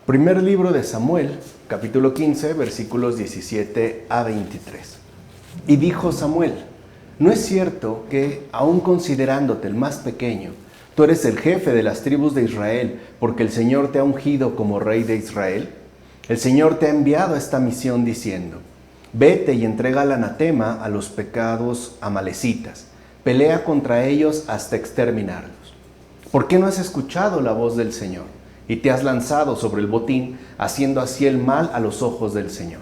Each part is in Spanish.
Primer libro de Samuel, capítulo 15, versículos 17 a 23. Y dijo Samuel: ¿no es cierto que, aun considerándote el más pequeño, tú eres el jefe de las tribus de Israel, porque el Señor te ha ungido como rey de Israel? El Señor te ha enviado a esta misión diciendo: vete y entrega el anatema a los pecados amalecitas, pelea contra ellos hasta exterminarlos. ¿Por qué no has escuchado la voz del Señor y te has lanzado sobre el botín, haciendo así el mal a los ojos del Señor?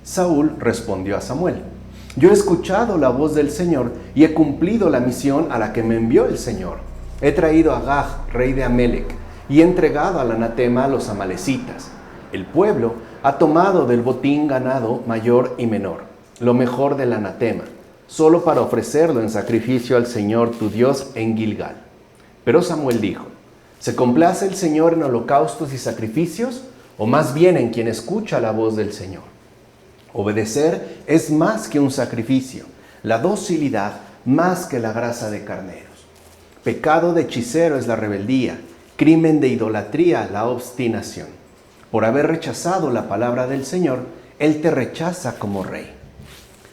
Saúl respondió a Samuel: yo he escuchado la voz del Señor y he cumplido la misión a la que me envió el Señor. He traído a Agag, rey de Amelec, y he entregado al anatema a los amalecitas. El pueblo ha tomado del botín ganado mayor y menor, lo mejor del anatema, solo para ofrecerlo en sacrificio al Señor tu Dios en Gilgal. Pero Samuel dijo: ¿se complace el Señor en holocaustos y sacrificios, o más bien en quien escucha la voz del Señor? Obedecer es más que un sacrificio, la docilidad más que la grasa de carneros. Pecado de hechicero es la rebeldía, crimen de idolatría la obstinación. Por haber rechazado la palabra del Señor, Él te rechaza como rey.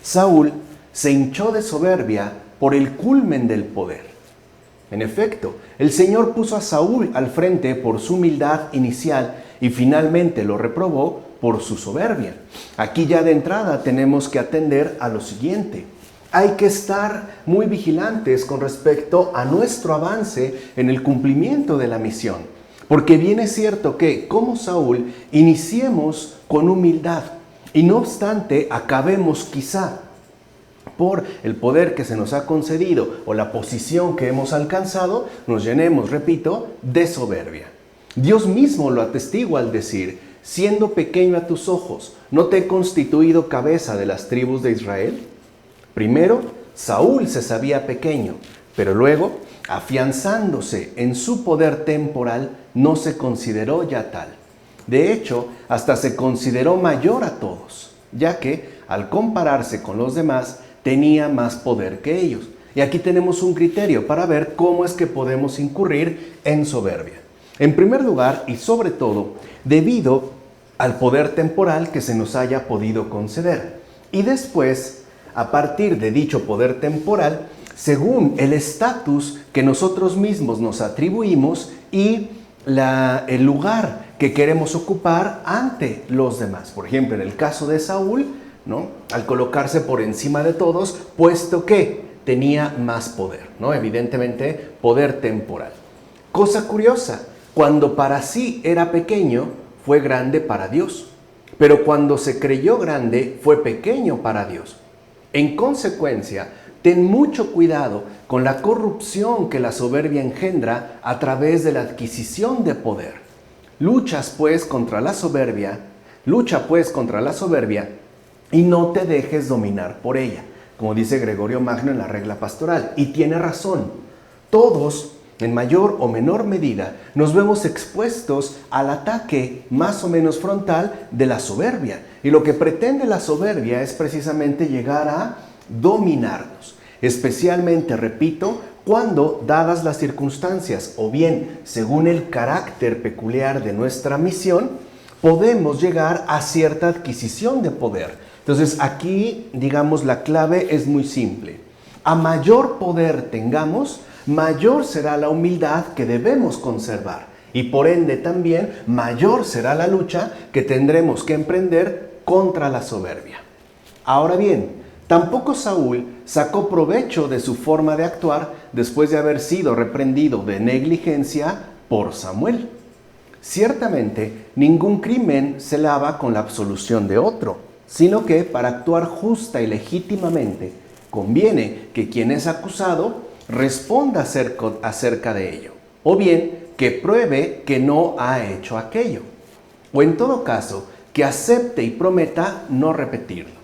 Saúl se hinchó de soberbia por el culmen del poder. En efecto, el Señor puso a Saúl al frente por su humildad inicial y finalmente lo reprobó por su soberbia. Aquí ya de entrada tenemos que atender a lo siguiente: hay que estar muy vigilantes con respecto a nuestro avance en el cumplimiento de la misión, porque bien es cierto que, como Saúl, iniciemos con humildad y no obstante acabemos quizá por el poder que se nos ha concedido o la posición que hemos alcanzado, nos llenemos, repito, de soberbia. Dios mismo lo atestigua al decir: siendo pequeño a tus ojos, ¿no te he constituido cabeza de las tribus de Israel? Primero, Saúl se sabía pequeño, pero luego, afianzándose en su poder temporal, no se consideró ya tal. De hecho, hasta se consideró mayor a todos, ya que, al compararse con los demás, tenía más poder que ellos. Y aquí tenemos un criterio para ver cómo es que podemos incurrir en soberbia. En primer lugar, y sobre todo, debido al poder temporal que se nos haya podido conceder. Y después, a partir de dicho poder temporal, según el estatus que nosotros mismos nos atribuimos y el lugar que queremos ocupar ante los demás. Por ejemplo, en el caso de Saúl, ¿no?, al colocarse por encima de todos, puesto que tenía más poder, ¿no? Evidentemente, poder temporal. Cosa curiosa, cuando para sí era pequeño, fue grande para Dios. Pero cuando se creyó grande, fue pequeño para Dios. En consecuencia, ten mucho cuidado con la corrupción que la soberbia engendra a través de la adquisición de poder. Lucha pues contra la soberbia y no te dejes dominar por ella, como dice Gregorio Magno en la regla pastoral. Y tiene razón. Todos, en mayor o menor medida, nos vemos expuestos al ataque más o menos frontal de la soberbia. Y lo que pretende la soberbia es precisamente llegar a dominarnos. Especialmente, repito, cuando, dadas las circunstancias o bien según el carácter peculiar de nuestra misión, podemos llegar a cierta adquisición de poder. Entonces aquí, digamos, la clave es muy simple. A mayor poder tengamos, mayor será la humildad que debemos conservar. Y por ende también mayor será la lucha que tendremos que emprender contra la soberbia. Ahora bien, tampoco Saúl sacó provecho de su forma de actuar después de haber sido reprendido de negligencia por Samuel. Ciertamente, ningún crimen se lava con la absolución de otro, sino que para actuar justa y legítimamente conviene que quien es acusado responda acerca de ello, o bien que pruebe que no ha hecho aquello, o en todo caso que acepte y prometa no repetirlo.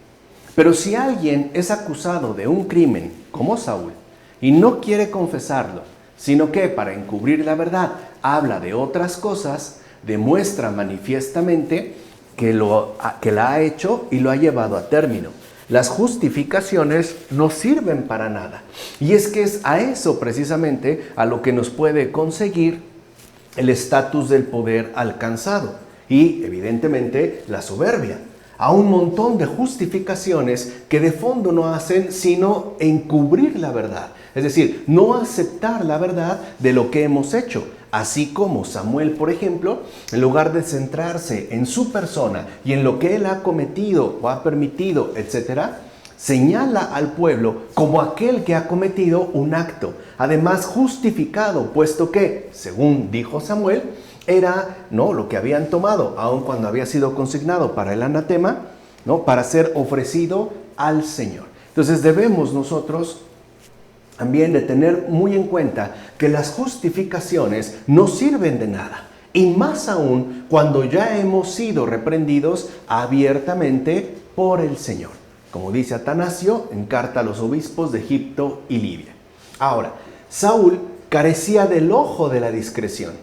Pero si alguien es acusado de un crimen, como Saúl, y no quiere confesarlo, sino que para encubrir la verdad habla de otras cosas, demuestra manifiestamente que la ha hecho y lo ha llevado a término. Las justificaciones no sirven para nada. Y es que es a eso precisamente a lo que nos puede conseguir el estatus del poder alcanzado, y evidentemente la soberbia, a un montón de justificaciones que de fondo no hacen sino encubrir la verdad, es decir, no aceptar la verdad de lo que hemos hecho. Así como Samuel, por ejemplo, en lugar de centrarse en su persona y en lo que él ha cometido o ha permitido, etc., señala al pueblo como aquel que ha cometido un acto, además justificado, puesto que, según dijo Samuel, era lo que habían tomado, aun cuando había sido consignado para el anatema, para ser ofrecido al Señor. Entonces debemos nosotros también de tener muy en cuenta que las justificaciones no sirven de nada, y más aún cuando ya hemos sido reprendidos abiertamente por el Señor, como dice Atanasio en carta a los obispos de Egipto y Libia. Ahora, Saúl carecía del ojo de la discreción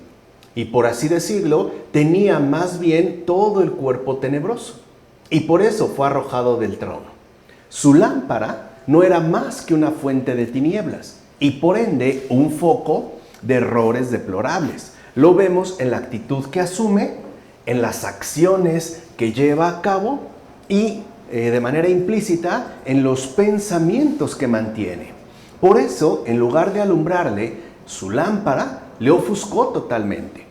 y, por así decirlo, tenía más bien todo el cuerpo tenebroso, y por eso fue arrojado del trono. Su lámpara no era más que una fuente de tinieblas y por ende un foco de errores deplorables. Lo vemos en la actitud que asume, en las acciones que lleva a cabo y de manera implícita en los pensamientos que mantiene. Por eso, en lugar de alumbrarle, su lámpara le ofuscó totalmente.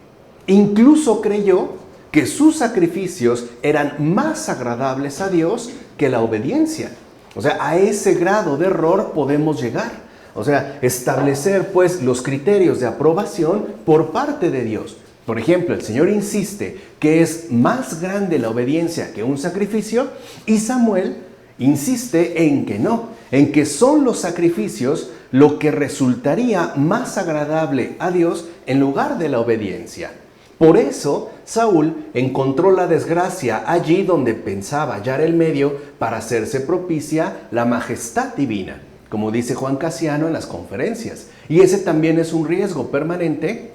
Incluso creyó que sus sacrificios eran más agradables a Dios que la obediencia. O sea, a ese grado de error podemos llegar. O sea, establecer pues los criterios de aprobación por parte de Dios. Por ejemplo, el Señor insiste que es más grande la obediencia que un sacrificio, y Samuel insiste en que no, en que son los sacrificios lo que resultaría más agradable a Dios en lugar de la obediencia. Por eso, Saúl encontró la desgracia allí donde pensaba hallar el medio para hacerse propicia la majestad divina, como dice Juan Casiano en las conferencias. Y ese también es un riesgo permanente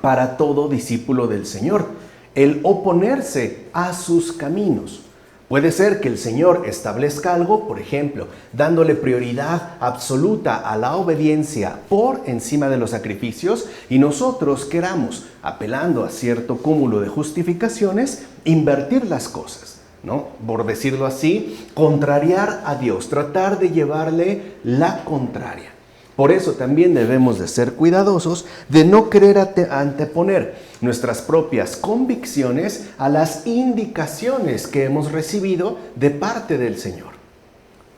para todo discípulo del Señor, el oponerse a sus caminos. Puede ser que el Señor establezca algo, por ejemplo, dándole prioridad absoluta a la obediencia por encima de los sacrificios, y nosotros queramos, apelando a cierto cúmulo de justificaciones, invertir las cosas, por decirlo así, contrariar a Dios, tratar de llevarle la contraria. Por eso también debemos de ser cuidadosos de no querer anteponer nuestras propias convicciones a las indicaciones que hemos recibido de parte del Señor.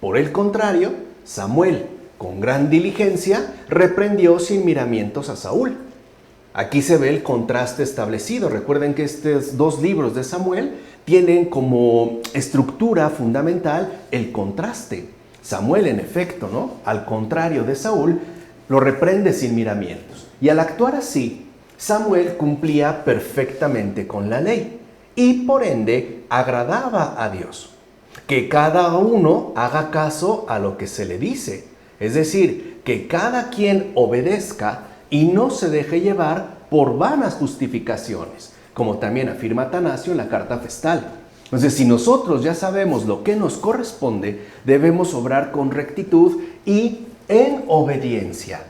Por el contrario, Samuel, con gran diligencia, reprendió sin miramientos a Saúl. Aquí se ve el contraste establecido. Recuerden que estos dos libros de Samuel tienen como estructura fundamental el contraste. Samuel, en efecto, al contrario de Saúl, lo reprende sin miramientos. Y al actuar así, Samuel cumplía perfectamente con la ley y por ende agradaba a Dios. Que cada uno haga caso a lo que se le dice, es decir, que cada quien obedezca y no se deje llevar por vanas justificaciones, como también afirma Atanasio en la carta festal. Entonces, si nosotros ya sabemos lo que nos corresponde, debemos obrar con rectitud y en obediencia.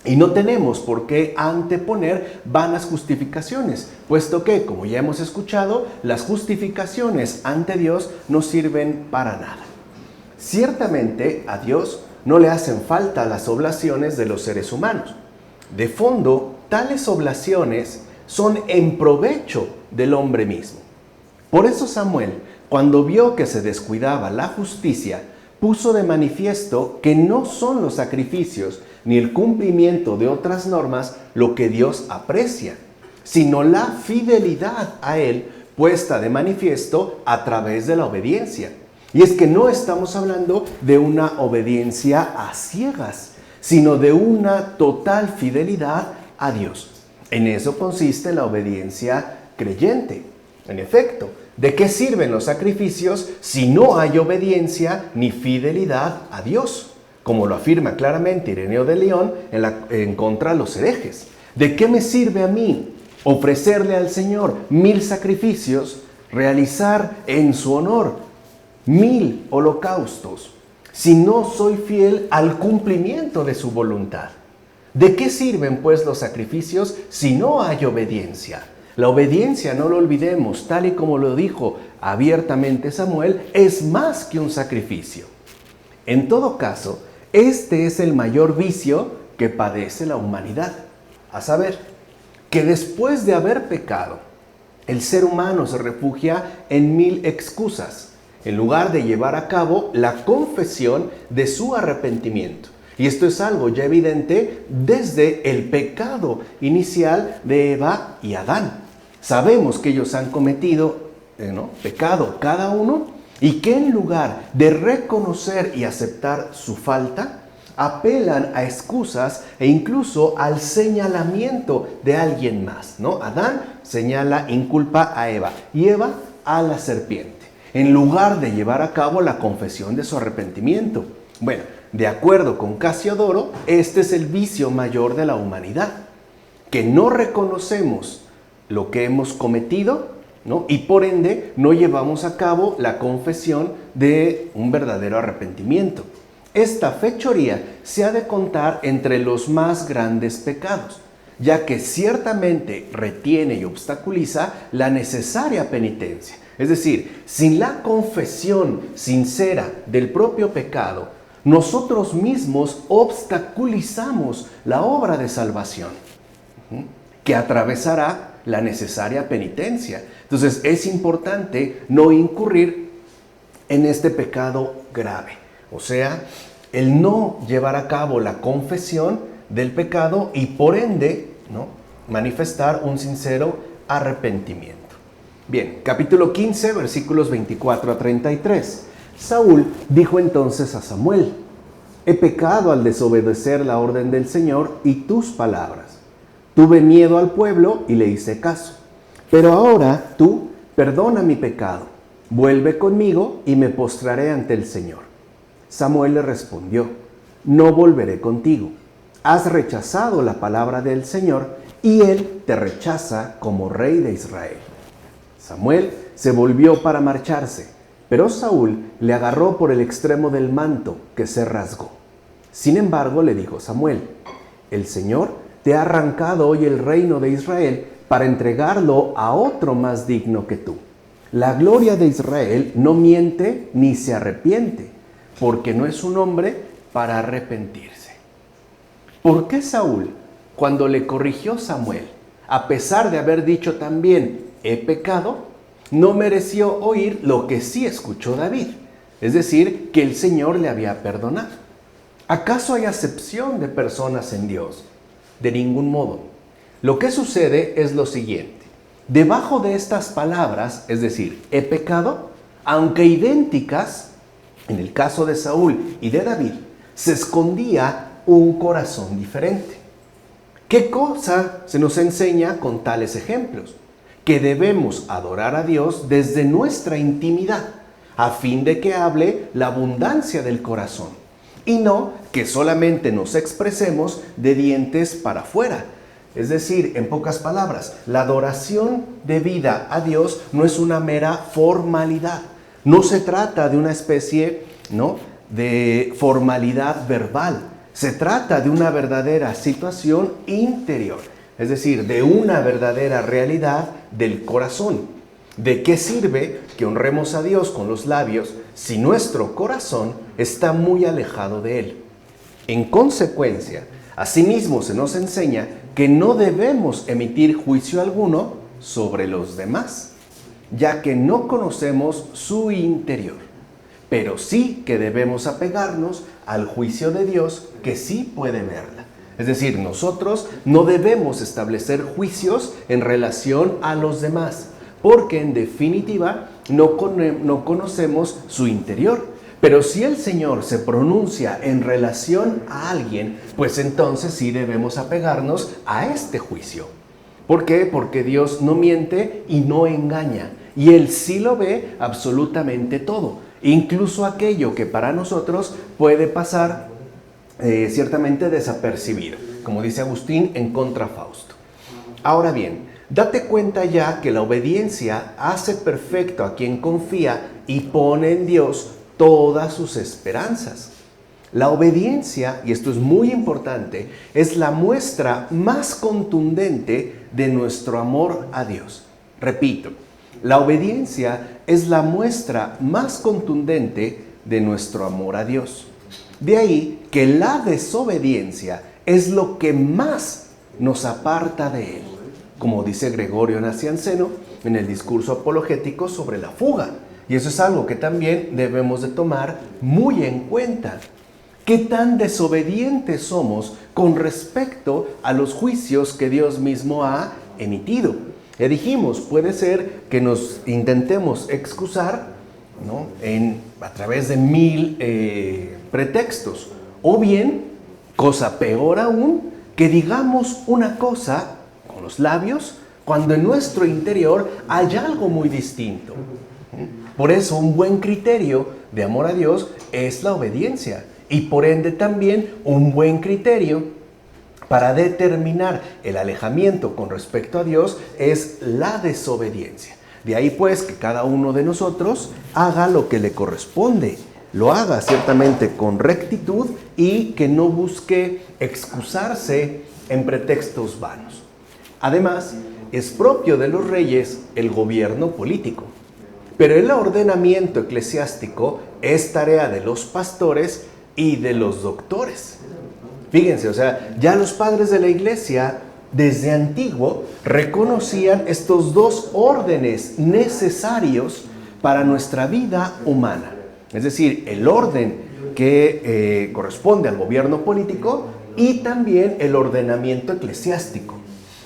Y no tenemos por qué anteponer vanas justificaciones, puesto que, como ya hemos escuchado, las justificaciones ante Dios no sirven para nada. Ciertamente, a Dios no le hacen falta las oblaciones de los seres humanos. De fondo, tales oblaciones son en provecho del hombre mismo. Por eso Samuel, cuando vio que se descuidaba la justicia, puso de manifiesto que no son los sacrificios ni el cumplimiento de otras normas lo que Dios aprecia, sino la fidelidad a Él puesta de manifiesto a través de la obediencia. Y es que no estamos hablando de una obediencia a ciegas, sino de una total fidelidad a Dios. En eso consiste la obediencia creyente. En efecto, ¿de qué sirven los sacrificios si no hay obediencia ni fidelidad a Dios? Como lo afirma claramente Ireneo de León en contra de los herejes. ¿De qué me sirve a mí ofrecerle al Señor 1000 sacrificios, realizar en su honor 1000 holocaustos, si no soy fiel al cumplimiento de su voluntad? ¿De qué sirven pues los sacrificios si no hay obediencia? La obediencia, no lo olvidemos, tal y como lo dijo abiertamente Samuel, es más que un sacrificio. En todo caso, este es el mayor vicio que padece la humanidad, a saber, que después de haber pecado, el ser humano se refugia en 1000 excusas, en lugar de llevar a cabo la confesión de su arrepentimiento. Y esto es algo ya evidente desde el pecado inicial de Eva y Adán. Sabemos que ellos han cometido pecado cada uno y que en lugar de reconocer y aceptar su falta, apelan a excusas e incluso al señalamiento de alguien más, ¿no? Adán señala, inculpa a Eva y Eva a la serpiente, en lugar de llevar a cabo la confesión de su arrepentimiento. Bueno, de acuerdo con Casiodoro, este es el vicio mayor de la humanidad, que no reconocemos lo que hemos cometido, ¿no? Y por ende no llevamos a cabo la confesión de un verdadero arrepentimiento. Esta fechoría se ha de contar entre los más grandes pecados, ya que ciertamente retiene y obstaculiza la necesaria penitencia. Es decir, sin la confesión sincera del propio pecado, nosotros mismos obstaculizamos la obra de salvación, que atravesará la necesaria penitencia. Entonces es importante no incurrir en este pecado grave. O sea, el no llevar a cabo la confesión del pecado y por ende, ¿no?, manifestar un sincero arrepentimiento. Bien, capítulo 15, versículos 24 a 33. Saúl dijo entonces a Samuel: he pecado al desobedecer la orden del Señor y tus palabras. Tuve miedo al pueblo y le hice caso. Pero ahora tú perdona mi pecado, vuelve conmigo y me postraré ante el Señor. Samuel le respondió: no volveré contigo. Has rechazado la palabra del Señor y Él te rechaza como rey de Israel. Samuel se volvió para marcharse, pero Saúl le agarró por el extremo del manto, que se rasgó. Sin embargo, le dijo Samuel: el Señor te ha arrancado hoy el reino de Israel para entregarlo a otro más digno que tú. La gloria de Israel no miente ni se arrepiente, porque no es un hombre para arrepentirse. ¿Por qué Saúl, cuando le corrigió Samuel, a pesar de haber dicho también he pecado, no mereció oír lo que sí escuchó David? Es decir, que el Señor le había perdonado. ¿Acaso hay acepción de personas en Dios? De ningún modo. Lo que sucede es lo siguiente. Debajo de estas palabras, es decir, he pecado, aunque idénticas, en el caso de Saúl y de David, se escondía un corazón diferente. ¿Qué cosa se nos enseña con tales ejemplos? Que debemos adorar a Dios desde nuestra intimidad, a fin de que hable la abundancia del corazón, y no que solamente nos expresemos de dientes para afuera. Es decir, en pocas palabras, la adoración debida a Dios no es una mera formalidad. No se trata de una especie, ¿no?, de formalidad verbal. Se trata de una verdadera situación interior, es decir, de una verdadera realidad del corazón. ¿De qué sirve que honremos a Dios con los labios si nuestro corazón está muy alejado de Él? En consecuencia, asimismo se nos enseña que no debemos emitir juicio alguno sobre los demás, ya que no conocemos su interior, pero sí que debemos apegarnos al juicio de Dios, que sí puede verla. Es decir, nosotros no debemos establecer juicios en relación a los demás, porque en definitiva no conocemos su interior. Pero si el Señor se pronuncia en relación a alguien, pues entonces sí debemos apegarnos a este juicio. ¿Por qué? Porque Dios no miente y no engaña, y Él sí lo ve absolutamente todo, incluso aquello que para nosotros puede pasar ciertamente desapercibido, como dice Agustín en Contra Fausto. Ahora bien, date cuenta ya que la obediencia hace perfecto a quien confía y pone en Dios todas sus esperanzas. La obediencia, y esto es muy importante, es la muestra más contundente de nuestro amor a Dios. Repito, la obediencia es la muestra más contundente de nuestro amor a Dios. De ahí que la desobediencia es lo que más nos aparta de Él, como dice Gregorio Nacianceno en el discurso apologético sobre la fuga. Y eso es algo que también debemos de tomar muy en cuenta. ¿Qué tan desobedientes somos con respecto a los juicios que Dios mismo ha emitido? Ya dijimos, puede ser que nos intentemos excusar, ¿no?, a través de 1000 pretextos. O bien, cosa peor aún, que digamos una cosa con los labios cuando en nuestro interior hay algo muy distinto. Por eso un buen criterio de amor a Dios es la obediencia. Y por ende también un buen criterio para determinar el alejamiento con respecto a Dios es la desobediencia. De ahí pues que cada uno de nosotros haga lo que le corresponde, lo haga ciertamente con rectitud y que no busque excusarse en pretextos vanos. Además, es propio de los reyes el gobierno político, pero el ordenamiento eclesiástico es tarea de los pastores y de los doctores. Fíjense, o sea, ya los padres de la iglesia desde antiguo reconocían estos dos órdenes necesarios para nuestra vida humana. Es decir, el orden que corresponde al gobierno político y también el ordenamiento eclesiástico.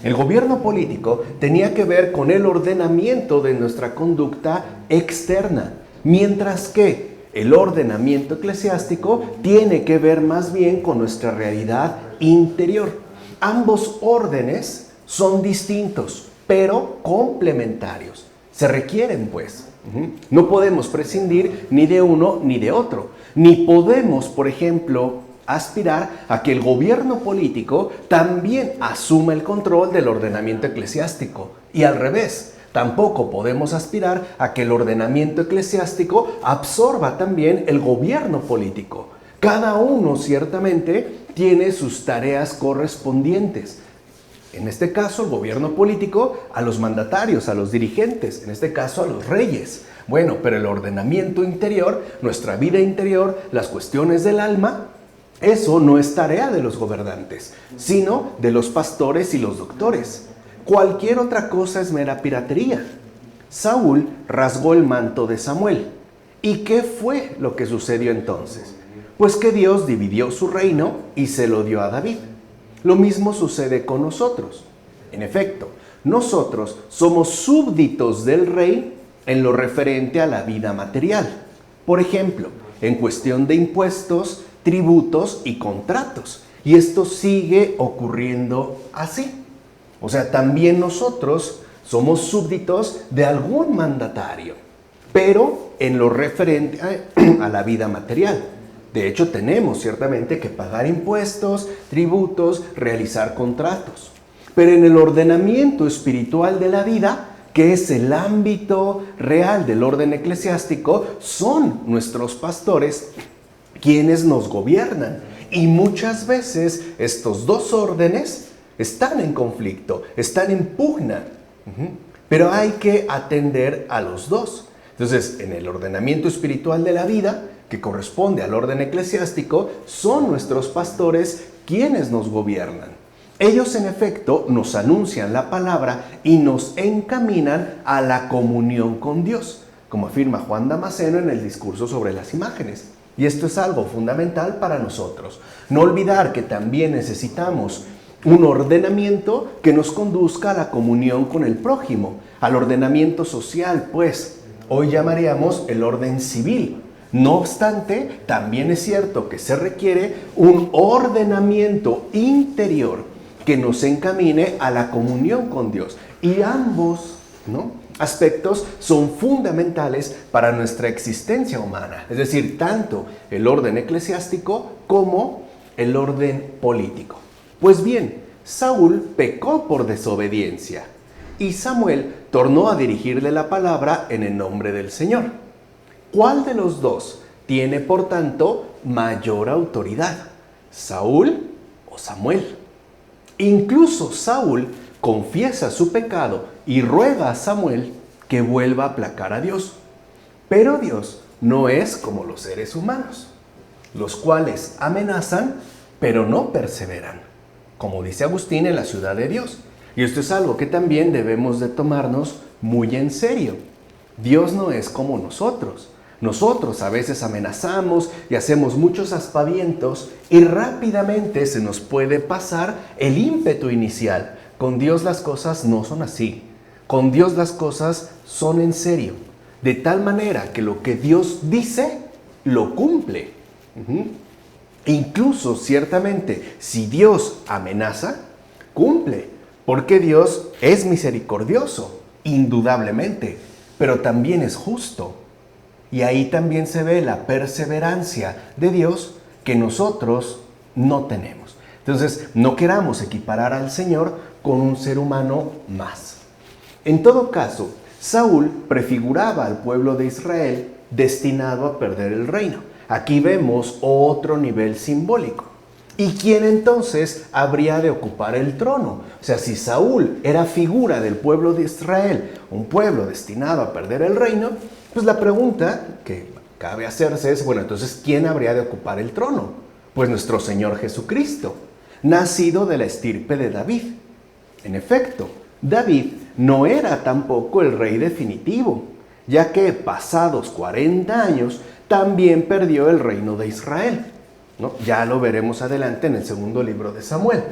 El gobierno político tenía que ver con el ordenamiento de nuestra conducta externa, mientras que el ordenamiento eclesiástico tiene que ver más bien con nuestra realidad interior. Ambos órdenes son distintos, pero complementarios. Se requieren, pues. No podemos prescindir ni de uno ni de otro. Ni podemos, por ejemplo, aspirar a que el gobierno político también asuma el control del ordenamiento eclesiástico. Y al revés. Tampoco podemos aspirar a que el ordenamiento eclesiástico absorba también el gobierno político. Cada uno ciertamente tiene sus tareas correspondientes. En este caso, el gobierno político a los mandatarios, a los dirigentes, en este caso a los reyes. Bueno, pero el ordenamiento interior, nuestra vida interior, las cuestiones del alma, eso no es tarea de los gobernantes, sino de los pastores y los doctores. Cualquier otra cosa es mera piratería. Saúl rasgó el manto de Samuel. ¿Y qué fue lo que sucedió entonces? Pues que Dios dividió su reino y se lo dio a David. Lo mismo sucede con nosotros. En efecto, nosotros somos súbditos del rey en lo referente a la vida material. Por ejemplo, en cuestión de impuestos, tributos y contratos. Y esto sigue ocurriendo así. O sea, también nosotros somos súbditos de algún mandatario, pero en lo referente a la vida material. De hecho, tenemos ciertamente que pagar impuestos, tributos, realizar contratos. Pero en el ordenamiento espiritual de la vida, que es el ámbito real del orden eclesiástico, son nuestros pastores quienes nos gobiernan. Y muchas veces estos dos órdenes están en conflicto, están en pugna, pero hay que atender a los dos. Entonces, en el ordenamiento espiritual de la vida, que corresponde al orden eclesiástico, son nuestros pastores quienes nos gobiernan. Ellos, en efecto, nos anuncian la palabra y nos encaminan a la comunión con Dios, como afirma Juan Damasceno en el discurso sobre las imágenes. Y esto es algo fundamental para nosotros. No olvidar que también necesitamos un ordenamiento que nos conduzca a la comunión con el prójimo, al ordenamiento social, pues. Hoy llamaríamos el orden civil. No obstante, también es cierto que se requiere un ordenamiento interior que nos encamine a la comunión con Dios. Y ambos, aspectos son fundamentales para nuestra existencia humana. Es decir, tanto el orden eclesiástico como el orden político. Pues bien, Saúl pecó por desobediencia y Samuel tornó a dirigirle la palabra en el nombre del Señor. ¿Cuál de los dos tiene, por tanto, mayor autoridad? ¿Saúl o Samuel? Incluso Saúl, confiesa su pecado y ruega a Samuel que vuelva a aplacar a Dios. Pero Dios no es como los seres humanos, los cuales amenazan, pero no perseveran, como dice Agustín en La Ciudad de Dios. Y esto es algo que también debemos de tomarnos muy en serio. Dios no es como nosotros. Nosotros a veces amenazamos y hacemos muchos aspavientos y rápidamente se nos puede pasar el ímpetu inicial. Con Dios las cosas no son así. Con Dios las cosas son en serio. De tal manera que lo que Dios dice, lo cumple. Incluso, ciertamente, si Dios amenaza, cumple. Porque Dios es misericordioso, indudablemente, pero también es justo. Y ahí también se ve la perseverancia de Dios que nosotros no tenemos. Entonces, no queramos equiparar al Señor con un ser humano más. En todo caso, Saúl prefiguraba al pueblo de Israel destinado a perder el reino. Aquí vemos otro nivel simbólico. ¿Y quién entonces habría de ocupar el trono? O sea, si Saúl era figura del pueblo de Israel, un pueblo destinado a perder el reino, pues la pregunta que cabe hacerse es, bueno, entonces, ¿quién habría de ocupar el trono? Pues nuestro Señor Jesucristo, nacido de la estirpe de David. En efecto, David no era tampoco el rey definitivo, ya que pasados 40 años también perdió el reino de Israel, ¿no? Ya lo veremos adelante en el segundo libro de Samuel.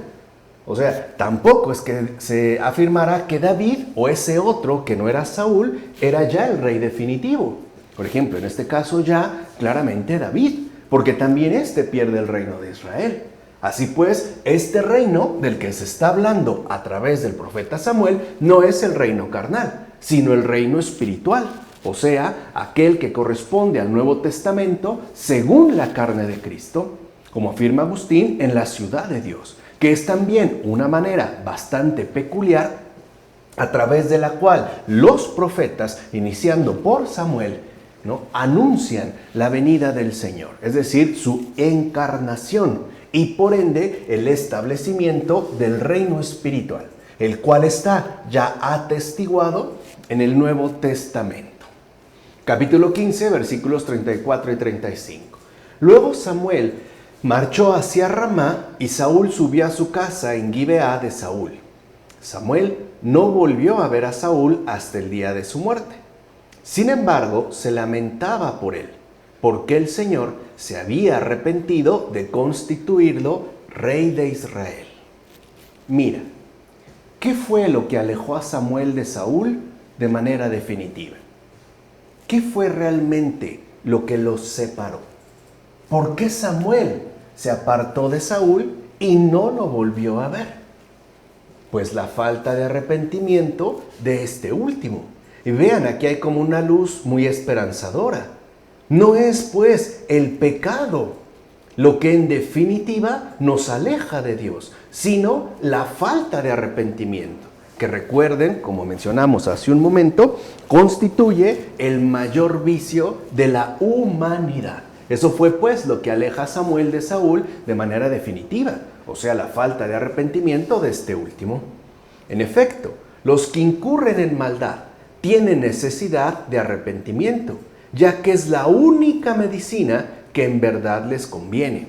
O sea, tampoco es que se afirmara que David o ese otro que no era Saúl era ya el rey definitivo. Por ejemplo, en este caso ya claramente David, porque también este pierde el reino de Israel. Así pues, este reino del que se está hablando a través del profeta Samuel no es el reino carnal, sino el reino espiritual. O sea, aquel que corresponde al Nuevo Testamento según la carne de Cristo, como afirma Agustín en La Ciudad de Dios, que es también una manera bastante peculiar a través de la cual los profetas, iniciando por Samuel, ¿no?, anuncian la venida del Señor, es decir, su encarnación y por ende el establecimiento del reino espiritual, el cual está ya atestiguado en el Nuevo Testamento. Capítulo 15, versículos 34 y 35. Luego Samuel marchó hacia Ramá y Saúl subió a su casa en Gibeá de Saúl. Samuel no volvió a ver a Saúl hasta el día de su muerte. Sin embargo, se lamentaba por él, porque el Señor se había arrepentido de constituirlo rey de Israel. Mira, ¿qué fue lo que alejó a Samuel de Saúl de manera definitiva? ¿Qué fue realmente lo que los separó? ¿Por qué Samuel se apartó de Saúl y no lo volvió a ver? Pues la falta de arrepentimiento de este último. Y vean, aquí hay como una luz muy esperanzadora. No es pues el pecado lo que en definitiva nos aleja de Dios, sino la falta de arrepentimiento, que recuerden, como mencionamos hace un momento, constituye el mayor vicio de la humanidad. Eso fue pues lo que aleja a Samuel de Saúl de manera definitiva, o sea, la falta de arrepentimiento de este último. En efecto, los que incurren en maldad tienen necesidad de arrepentimiento, ya que es la única medicina que en verdad les conviene.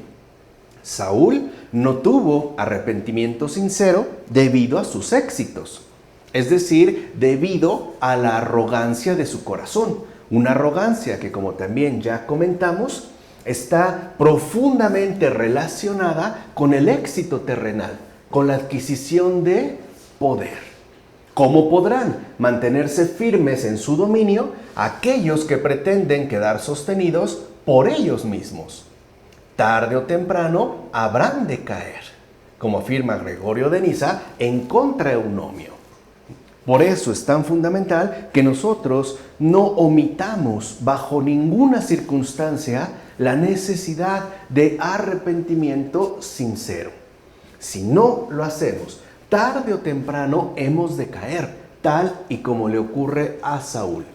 Saúl no tuvo arrepentimiento sincero debido a sus éxitos, es decir, debido a la arrogancia de su corazón, una arrogancia que, como también ya comentamos, está profundamente relacionada con el éxito terrenal, con la adquisición de poder. ¿Cómo podrán mantenerse firmes en su dominio aquellos que pretenden quedar sostenidos por ellos mismos? Tarde o temprano habrán de caer, como afirma Gregorio de Niza en Contra Eunomio. Por eso es tan fundamental que nosotros no omitamos bajo ninguna circunstancia la necesidad de arrepentimiento sincero. Si no lo hacemos, tarde o temprano hemos de caer, tal y como le ocurre a Saúl.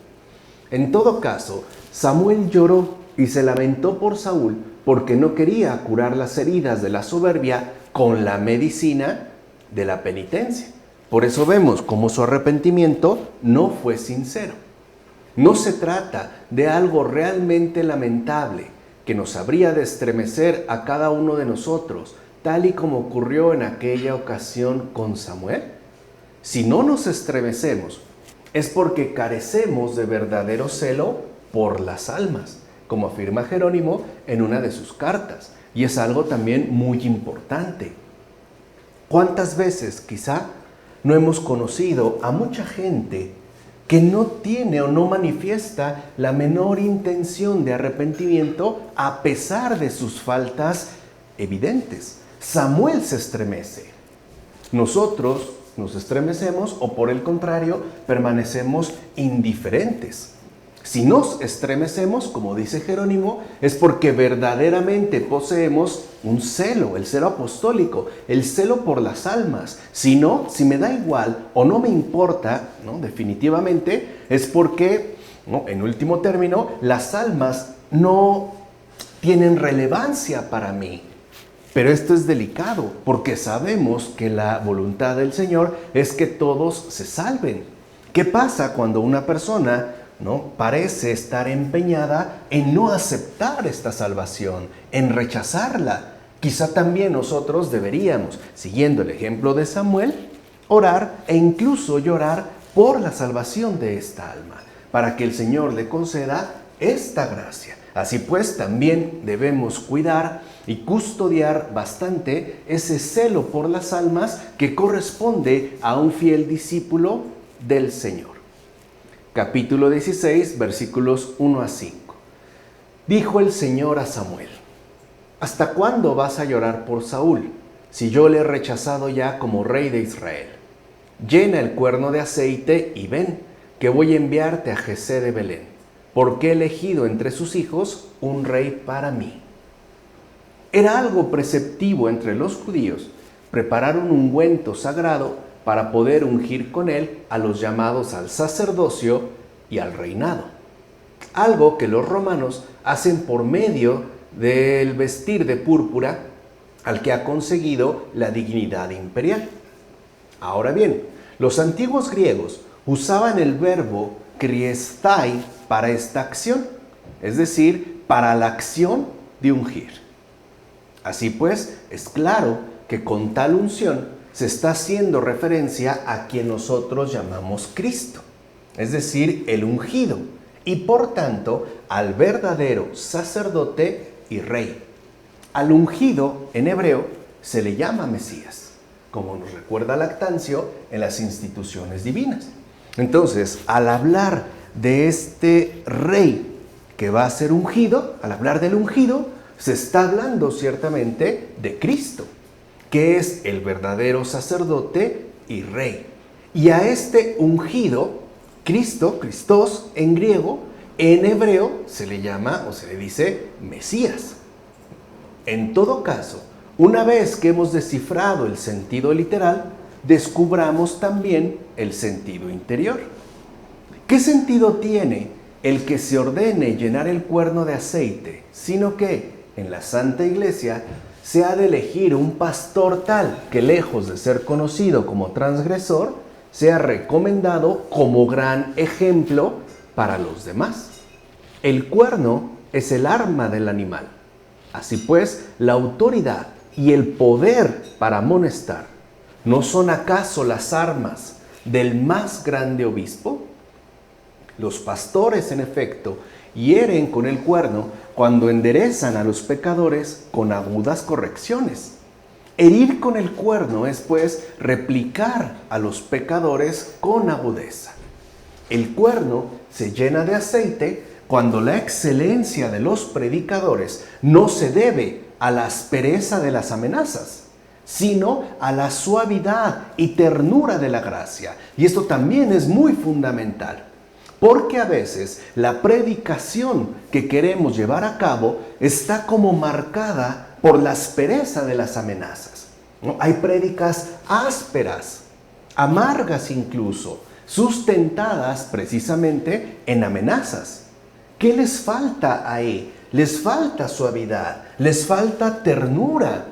En todo caso, Samuel lloró y se lamentó por Saúl porque no quería curar las heridas de la soberbia con la medicina de la penitencia. Por eso vemos cómo su arrepentimiento no fue sincero. No se trata de algo realmente lamentable que nos habría de estremecer a cada uno de nosotros, tal y como ocurrió en aquella ocasión con Samuel. Si no nos estremecemos, es porque carecemos de verdadero celo por las almas, como afirma Jerónimo en una de sus cartas, y es algo también muy importante. ¿Cuántas veces quizá no hemos conocido a mucha gente que no tiene o no manifiesta la menor intención de arrepentimiento a pesar de sus faltas evidentes? Samuel se estremece. Nosotros nos estremecemos o por el contrario permanecemos indiferentes. Si nos estremecemos, como dice Jerónimo, es porque verdaderamente poseemos un celo, el celo apostólico, el celo por las almas. Si no, si me da igual o no me importa, ¿no? Definitivamente es porque, ¿no? En último término, las almas no tienen relevancia para mí. Pero esto es delicado porque sabemos que la voluntad del Señor es que todos se salven. ¿Qué pasa cuando una persona parece estar empeñada en no aceptar esta salvación, en rechazarla? Quizá también nosotros deberíamos, siguiendo el ejemplo de Samuel, orar e incluso llorar por la salvación de esta alma, para que el Señor le conceda esta gracia. Así pues, también debemos cuidar y custodiar bastante ese celo por las almas que corresponde a un fiel discípulo del Señor. Capítulo 16, versículos 1 a 5. Dijo el Señor a Samuel: ¿hasta cuándo vas a llorar por Saúl, si yo le he rechazado ya como rey de Israel? Llena el cuerno de aceite y ven, que voy a enviarte a Jesé de Belén, porque he elegido entre sus hijos un rey para mí. Era algo preceptivo entre los judíos preparar un ungüento sagrado para poder ungir con él a los llamados al sacerdocio y al reinado. Algo que los romanos hacen por medio del vestir de púrpura al que ha conseguido la dignidad imperial. Ahora bien, los antiguos griegos usaban el verbo kriestai para esta acción, es decir, para la acción de ungir. Así pues, es claro que con tal unción se está haciendo referencia a quien nosotros llamamos Cristo, es decir, el ungido, y por tanto al verdadero sacerdote y rey. Al ungido en hebreo se le llama Mesías, como nos recuerda Lactancio en las instituciones divinas. Entonces, al hablar de este rey que va a ser ungido, al hablar del ungido, se está hablando ciertamente de Cristo, que es el verdadero sacerdote y rey. Y a este ungido, Cristo, Christos en griego, en hebreo se le llama o se le dice Mesías. En todo caso, una vez que hemos descifrado el sentido literal, descubramos también el sentido interior. ¿Qué sentido tiene el que se ordene llenar el cuerno de aceite, sino que en la Santa Iglesia se ha de elegir un pastor tal que, lejos de ser conocido como transgresor, sea recomendado como gran ejemplo para los demás? El cuerno es el arma del animal. Así pues, la autoridad y el poder para amonestar, ¿no son acaso las armas del más grande obispo? Los pastores, en efecto, hieren con el cuerno cuando enderezan a los pecadores con agudas correcciones. Herir con el cuerno es, pues, replicar a los pecadores con agudeza. El cuerno se llena de aceite cuando la excelencia de los predicadores no se debe a la aspereza de las amenazas, sino a la suavidad y ternura de la gracia. Y esto también es muy fundamental, porque a veces la predicación que queremos llevar a cabo está como marcada por la aspereza de las amenazas, ¿no? Hay prédicas ásperas, amargas incluso, sustentadas precisamente en amenazas. ¿Qué les falta ahí? Les falta suavidad, les falta ternura.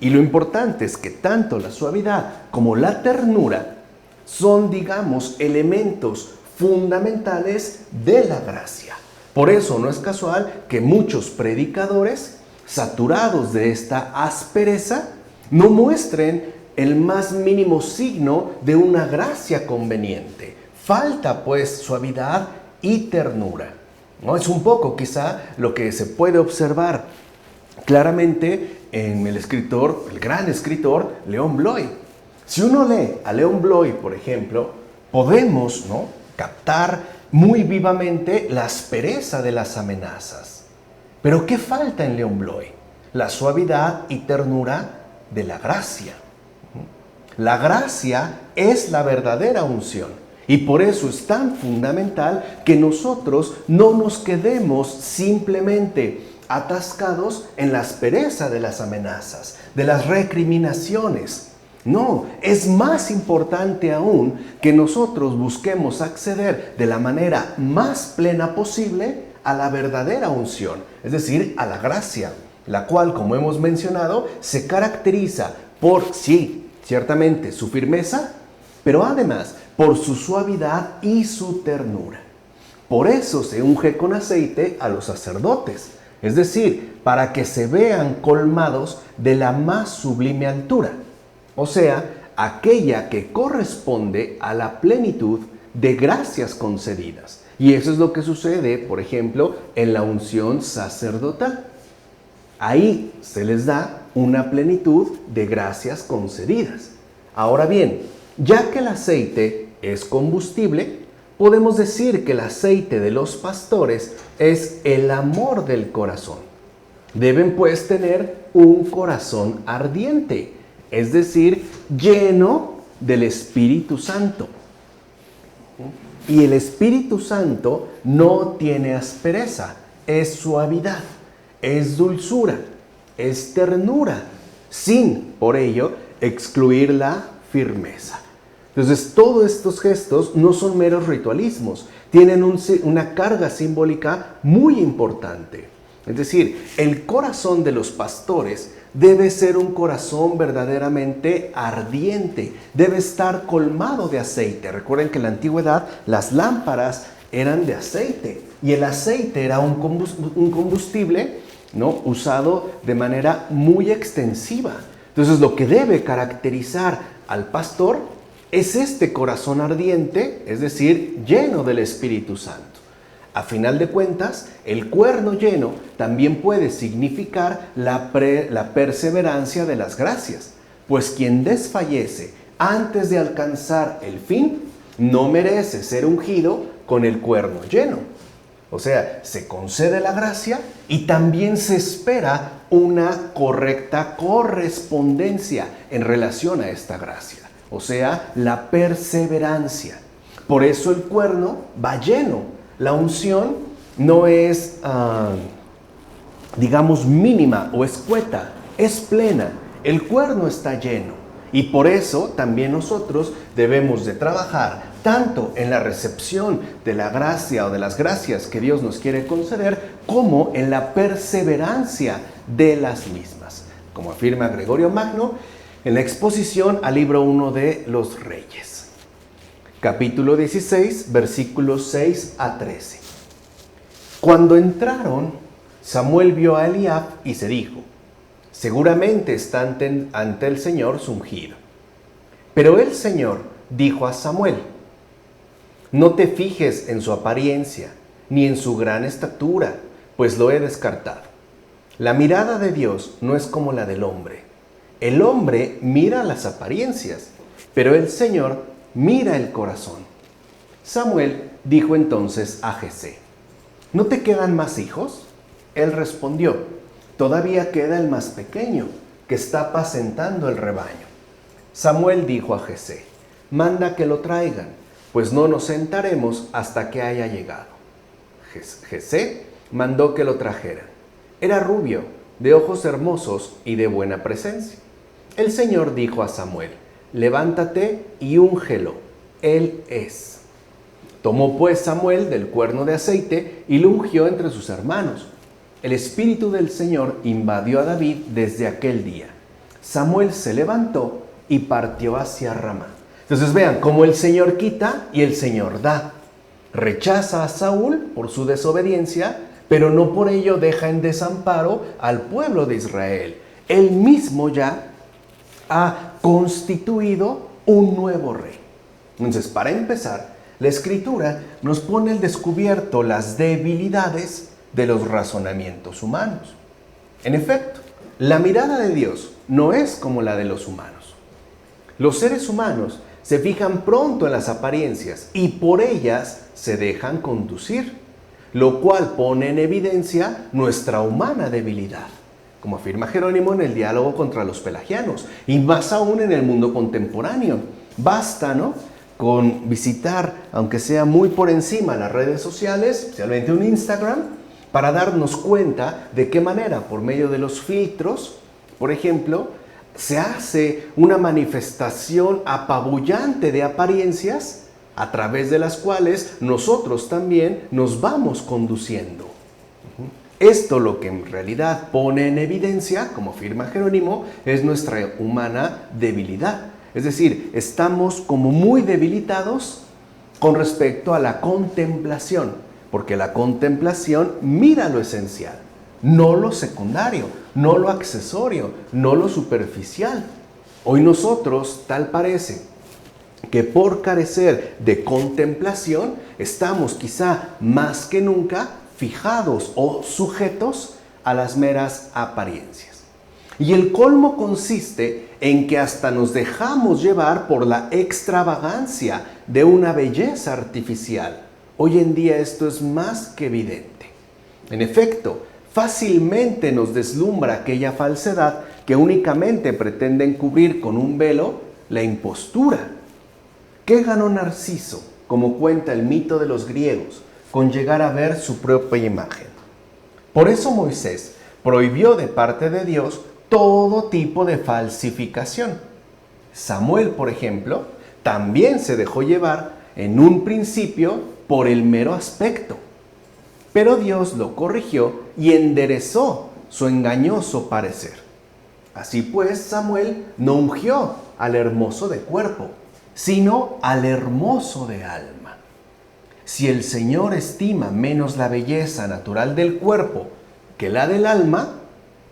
Y lo importante es que tanto la suavidad como la ternura son, digamos, elementos fundamentales de la gracia. Por eso no es casual que muchos predicadores, saturados de esta aspereza, no muestren el más mínimo signo de una gracia conveniente. Falta pues suavidad y ternura, ¿no? Es un poco quizá lo que se puede observar claramente en el escritor, el gran escritor León Bloy. Si uno lee a León Bloy, por ejemplo, podemos, ¿no?, captar muy vivamente la aspereza de las amenazas. Pero ¿qué falta en León Bloy? La suavidad y ternura de la gracia. La gracia es la verdadera unción. Y por eso es tan fundamental que nosotros no nos quedemos simplemente atascados en la aspereza de las amenazas, de las recriminaciones. No, es más importante aún que nosotros busquemos acceder de la manera más plena posible a la verdadera unción, es decir, a la gracia, la cual, como hemos mencionado, se caracteriza por, sí, ciertamente, su firmeza, pero además por su suavidad y su ternura. Por eso se unge con aceite a los sacerdotes, es decir, para que se vean colmados de la más sublime altura, o sea, aquella que corresponde a la plenitud de gracias concedidas. Y eso es lo que sucede, por ejemplo, en la unción sacerdotal. Ahí se les da una plenitud de gracias concedidas. Ahora bien, ya que el aceite es combustible, podemos decir que el aceite de los pastores es el amor del corazón. Deben pues tener un corazón ardiente, es decir, lleno del Espíritu Santo. Y el Espíritu Santo no tiene aspereza, es suavidad, es dulzura, es ternura, sin, por ello, excluir la firmeza. Entonces, todos estos gestos no son meros ritualismos, tienen una carga simbólica muy importante. Es decir, el corazón de los pastores debe ser un corazón verdaderamente ardiente, debe estar colmado de aceite. Recuerden que en la antigüedad las lámparas eran de aceite y el aceite era un combustible, ¿no?, usado de manera muy extensiva. Entonces, lo que debe caracterizar al pastor es este corazón ardiente, es decir, lleno del Espíritu Santo. A final de cuentas, el cuerno lleno también puede significar la perseverancia de las gracias, pues quien desfallece antes de alcanzar el fin no merece ser ungido con el cuerno lleno. O sea, se concede la gracia y también se espera una correcta correspondencia en relación a esta gracia. O sea, la perseverancia. Por eso el cuerno va lleno. La unción no es, digamos, mínima o escueta, es plena. El cuerno está lleno. Y por eso también nosotros debemos de trabajar tanto en la recepción de la gracia o de las gracias que Dios nos quiere conceder, como en la perseverancia de las mismas. Como afirma Gregorio Magno en la exposición al libro 1 de los Reyes. Capítulo 16, versículos 6 a 13. Cuando entraron, Samuel vio a Eliab y se dijo: seguramente está ante el Señor su ungido. Pero el Señor dijo a Samuel: no te fijes en su apariencia, ni en su gran estatura, pues lo he descartado. La mirada de Dios no es como la del hombre. El hombre mira las apariencias, pero el Señor mira el corazón. Samuel dijo entonces a Jesé: ¿no te quedan más hijos? Él respondió: todavía queda el más pequeño, que está apacentando el rebaño. Samuel dijo a Jesé: manda que lo traigan, pues no nos sentaremos hasta que haya llegado. Jesé mandó que lo trajeran. Era rubio, de ojos hermosos y de buena presencia. El Señor dijo a Samuel: levántate y úngelo, él es. Tomó pues Samuel del cuerno de aceite y lo ungió entre sus hermanos. El Espíritu del Señor invadió a David desde aquel día, Samuel se levantó y partió hacia Ramá. Entonces vean cómo el Señor quita y el Señor da. Rechaza a Saúl por su desobediencia, pero no por ello deja en desamparo al pueblo de Israel. Él mismo ya ha constituido un nuevo rey. Entonces, para empezar, la Escritura nos pone al descubierto las debilidades de los razonamientos humanos. En efecto, la mirada de Dios no es como la de los humanos. Los seres humanos se fijan pronto en las apariencias y por ellas se dejan conducir, lo cual pone en evidencia nuestra humana debilidad, como afirma Jerónimo en el diálogo contra los pelagianos, y más aún en el mundo contemporáneo. Basta, ¿no?, con visitar, aunque sea muy por encima, las redes sociales, especialmente un Instagram, para darnos cuenta de qué manera, por medio de los filtros, por ejemplo, se hace una manifestación apabullante de apariencias a través de las cuales nosotros también nos vamos conduciendo. Esto lo que en realidad pone en evidencia, como afirma Jerónimo, es nuestra humana debilidad. Es decir, estamos como muy debilitados con respecto a la contemplación, porque la contemplación mira lo esencial, no lo secundario, no lo accesorio, no lo superficial. Hoy nosotros, tal parece, que por carecer de contemplación, estamos quizá más que nunca fijados o sujetos a las meras apariencias. Y el colmo consiste en que hasta nos dejamos llevar por la extravagancia de una belleza artificial. Hoy en día esto es más que evidente. En efecto, fácilmente nos deslumbra aquella falsedad que únicamente pretenden cubrir con un velo la impostura. ¿Qué ganó Narciso, como cuenta el mito de los griegos, con llegar a ver su propia imagen? Por eso Moisés prohibió de parte de Dios todo tipo de falsificación. Samuel, por ejemplo, también se dejó llevar en un principio por el mero aspecto, pero Dios lo corrigió y enderezó su engañoso parecer. Así pues, Samuel no ungió al hermoso de cuerpo, sino al hermoso de alma. Si el Señor estima menos la belleza natural del cuerpo que la del alma,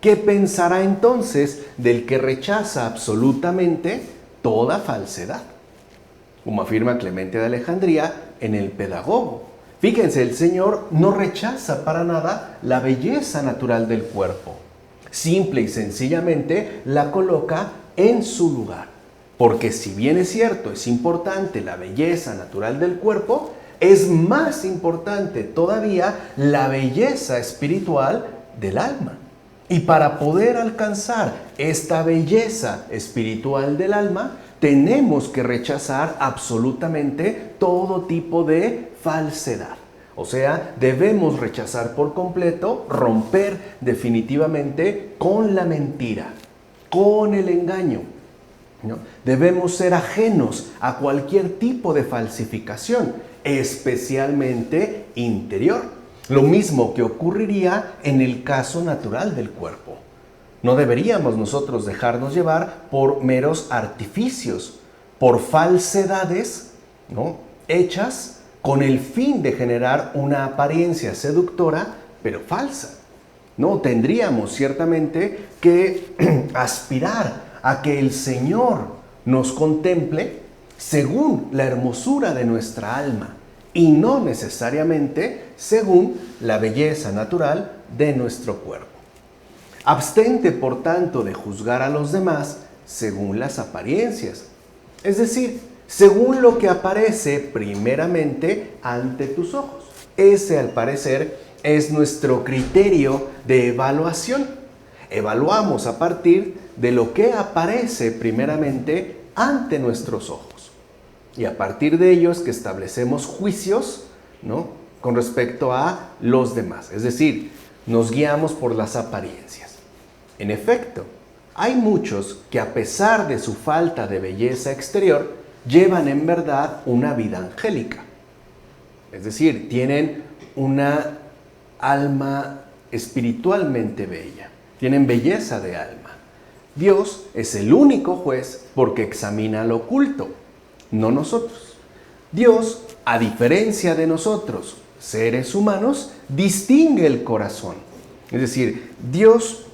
¿qué pensará entonces del que rechaza absolutamente toda falsedad? Como afirma Clemente de Alejandría en el Pedagogo. Fíjense, el Señor no rechaza para nada la belleza natural del cuerpo. Simple y sencillamente la coloca en su lugar. Porque si bien es cierto, es importante la belleza natural del cuerpo, es más importante todavía la belleza espiritual del alma. Y para poder alcanzar esta belleza espiritual del alma, tenemos que rechazar absolutamente todo tipo de falsedad. O sea, debemos rechazar por completo, romper definitivamente con la mentira, con el engaño, ¿no? Debemos ser ajenos a cualquier tipo de falsificación, especialmente interior. Lo mismo que ocurriría en el caso natural del cuerpo. No deberíamos nosotros dejarnos llevar por meros artificios, por falsedades, ¿no?, hechas con el fin de generar una apariencia seductora, pero falsa. No, tendríamos ciertamente que aspirar a que el Señor nos contemple según la hermosura de nuestra alma y no necesariamente según la belleza natural de nuestro cuerpo. Abstente, por tanto, de juzgar a los demás según las apariencias, es decir, según lo que aparece primeramente ante tus ojos. Ese, al parecer, es nuestro criterio de evaluación. Evaluamos a partir de lo que aparece primeramente ante nuestros ojos. Y a partir de ello es que establecemos juicios, ¿no?, con respecto a los demás. Es decir, nos guiamos por las apariencias. En efecto, hay muchos que a pesar de su falta de belleza exterior, llevan en verdad una vida angélica. Es decir, tienen una alma espiritualmente bella, tienen belleza de alma. Dios es el único juez porque examina lo oculto, no nosotros. Dios, a diferencia de nosotros, seres humanos, distingue el corazón. Es decir, Dios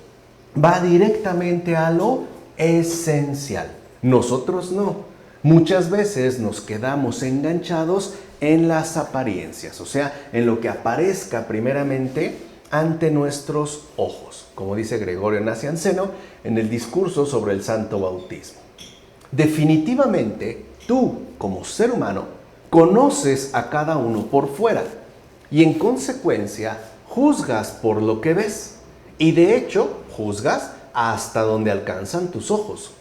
va directamente a lo esencial. Nosotros no. Muchas veces nos quedamos enganchados en las apariencias, o sea, en lo que aparezca primeramente ante nuestros ojos, como dice Gregorio Nacianceno en el discurso sobre el santo bautismo. Definitivamente, tú, como ser humano, conoces a cada uno por fuera y en consecuencia juzgas por lo que ves y de hecho juzgas hasta donde alcanzan tus ojos.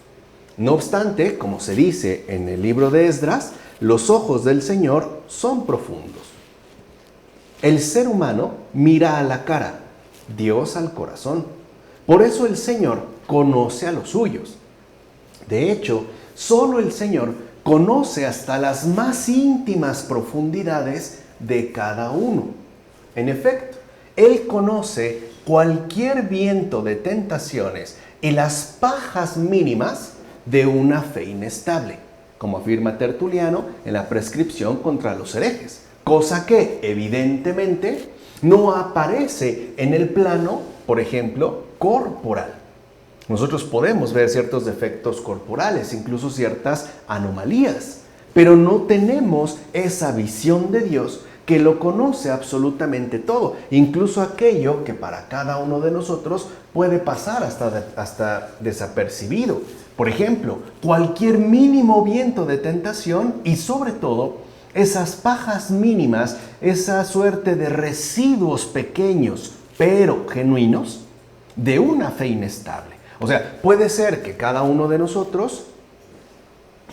No obstante, como se dice en el libro de Esdras, los ojos del Señor son profundos. El ser humano mira a la cara, Dios al corazón. Por eso el Señor conoce a los suyos. De hecho, solo el Señor conoce hasta las más íntimas profundidades de cada uno. En efecto, Él conoce cualquier viento de tentaciones y las pajas mínimas de una fe inestable, como afirma Tertuliano en la prescripción contra los herejes, cosa que evidentemente no aparece en el plano, por ejemplo, corporal. Nosotros podemos ver ciertos defectos corporales, incluso ciertas anomalías, pero no tenemos esa visión de Dios que lo conoce absolutamente todo, incluso aquello que para cada uno de nosotros puede pasar hasta desapercibido. Por ejemplo, cualquier mínimo viento de tentación y sobre todo esas pajas mínimas, esa suerte de residuos pequeños pero genuinos de una fe inestable. O sea, puede ser que cada uno de nosotros,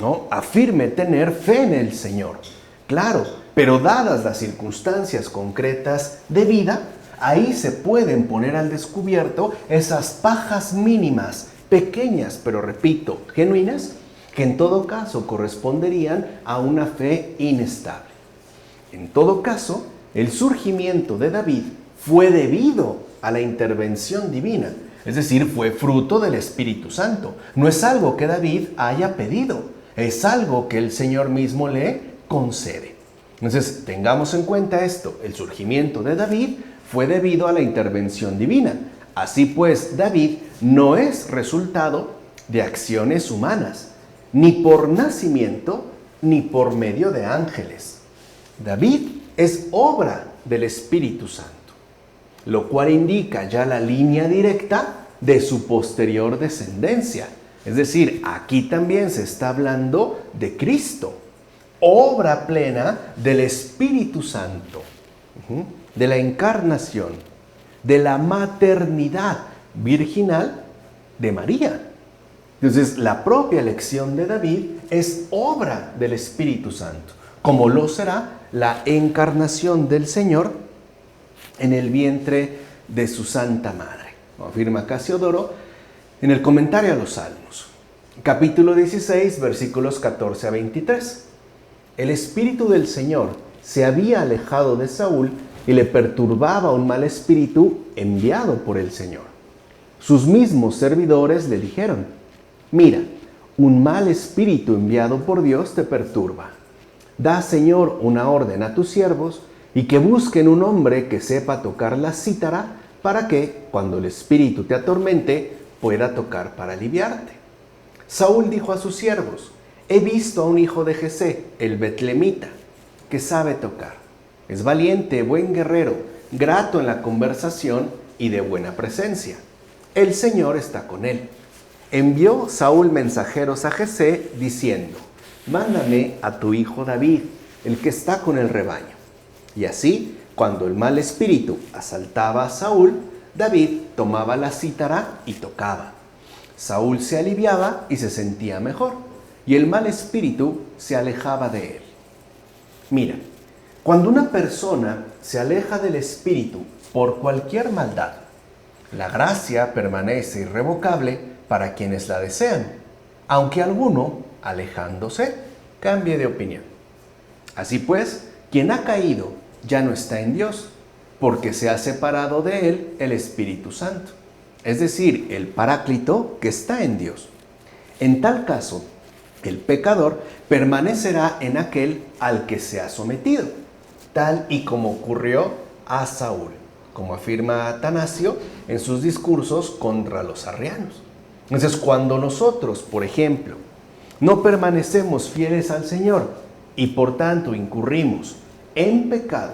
¿no?, afirme tener fe en el Señor. Claro, pero dadas las circunstancias concretas de vida, ahí se pueden poner al descubierto esas pajas mínimas, pequeñas, pero repito, genuinas, que en todo caso corresponderían a una fe inestable. En todo caso, el surgimiento de David fue debido a la intervención divina, es decir, fue fruto del Espíritu Santo. No es algo que David haya pedido, es algo que el Señor mismo le concede. Entonces, tengamos en cuenta esto, el surgimiento de David fue debido a la intervención divina. Así pues, David no es resultado de acciones humanas, ni por nacimiento, ni por medio de ángeles. David es obra del Espíritu Santo, lo cual indica ya la línea directa de su posterior descendencia. Es decir, aquí también se está hablando de Cristo, obra plena del Espíritu Santo, de la encarnación, de la maternidad virginal de María. Entonces, la propia elección de David es obra del Espíritu Santo, como lo será la encarnación del Señor en el vientre de su Santa Madre, como afirma Casiodoro en el comentario a los Salmos, capítulo 16, versículos 14 a 23. El Espíritu del Señor se había alejado de Saúl y le perturbaba un mal espíritu enviado por el Señor. Sus mismos servidores le dijeron: mira, un mal espíritu enviado por Dios te perturba. Da, Señor, una orden a tus siervos y que busquen un hombre que sepa tocar la cítara para que, cuando el espíritu te atormente, pueda tocar para aliviarte. Saúl dijo a sus siervos: he visto a un hijo de Jesé, el betlemita, que sabe tocar. Es valiente, buen guerrero, grato en la conversación y de buena presencia. El Señor está con él. Envió Saúl mensajeros a Jesé diciendo: mándame a tu hijo David, el que está con el rebaño. Y así, cuando el mal espíritu asaltaba a Saúl, David tomaba la cítara y tocaba. Saúl se aliviaba y se sentía mejor, y el mal espíritu se alejaba de él. Mira, cuando una persona se aleja del espíritu por cualquier maldad, la gracia permanece irrevocable para quienes la desean, aunque alguno, alejándose, cambie de opinión. Así pues, quien ha caído ya no está en Dios, porque se ha separado de él el Espíritu Santo. es decir, el Paráclito que está en Dios. En tal caso, el pecador permanecerá en aquel al que se ha sometido, tal y como ocurrió a Saúl, como afirma Atanasio en sus discursos contra los arrianos. Entonces, cuando nosotros, por ejemplo, no permanecemos fieles al Señor y por tanto incurrimos en pecado,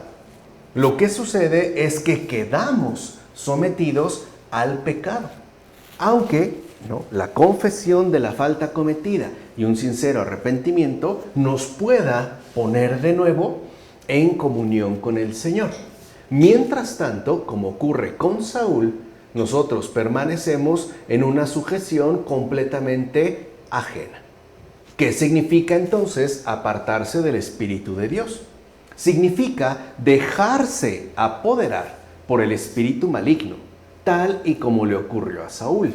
lo que sucede es que quedamos sometidos al pecado, aunque la confesión de la falta cometida y un sincero arrepentimiento nos pueda poner de nuevo en comunión con el Señor. Mientras tanto, como ocurre con Saúl, nosotros permanecemos en una sujeción completamente ajena. ¿Qué significa entonces apartarse del Espíritu de Dios? Significa dejarse apoderar por el espíritu maligno, tal y como le ocurrió a Saúl.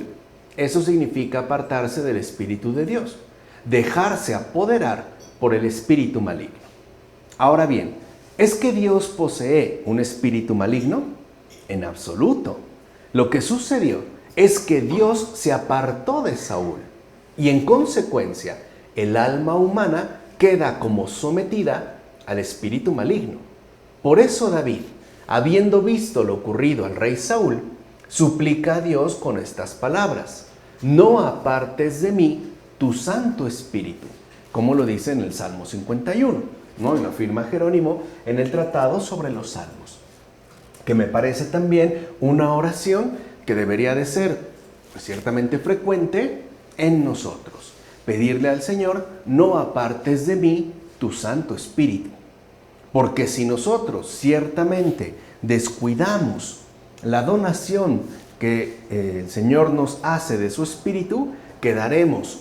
Eso significa apartarse del Espíritu de Dios, dejarse apoderar por el espíritu maligno. Ahora bien, ¿es que Dios posee un espíritu maligno? En absoluto. Lo que sucedió es que Dios se apartó de Saúl y en consecuencia el alma humana queda como sometida al espíritu maligno. Por eso David, habiendo visto lo ocurrido al rey Saúl, suplica a Dios con estas palabras: no apartes de mí tu Santo Espíritu, como lo dice en el Salmo 51, y lo afirma Jerónimo en el Tratado sobre los Salmos, que me parece también una oración que debería de ser ciertamente frecuente en nosotros. Pedirle al Señor: no apartes de mí tu Santo Espíritu. Porque si nosotros ciertamente descuidamos la donación que el Señor nos hace de su Espíritu, quedaremos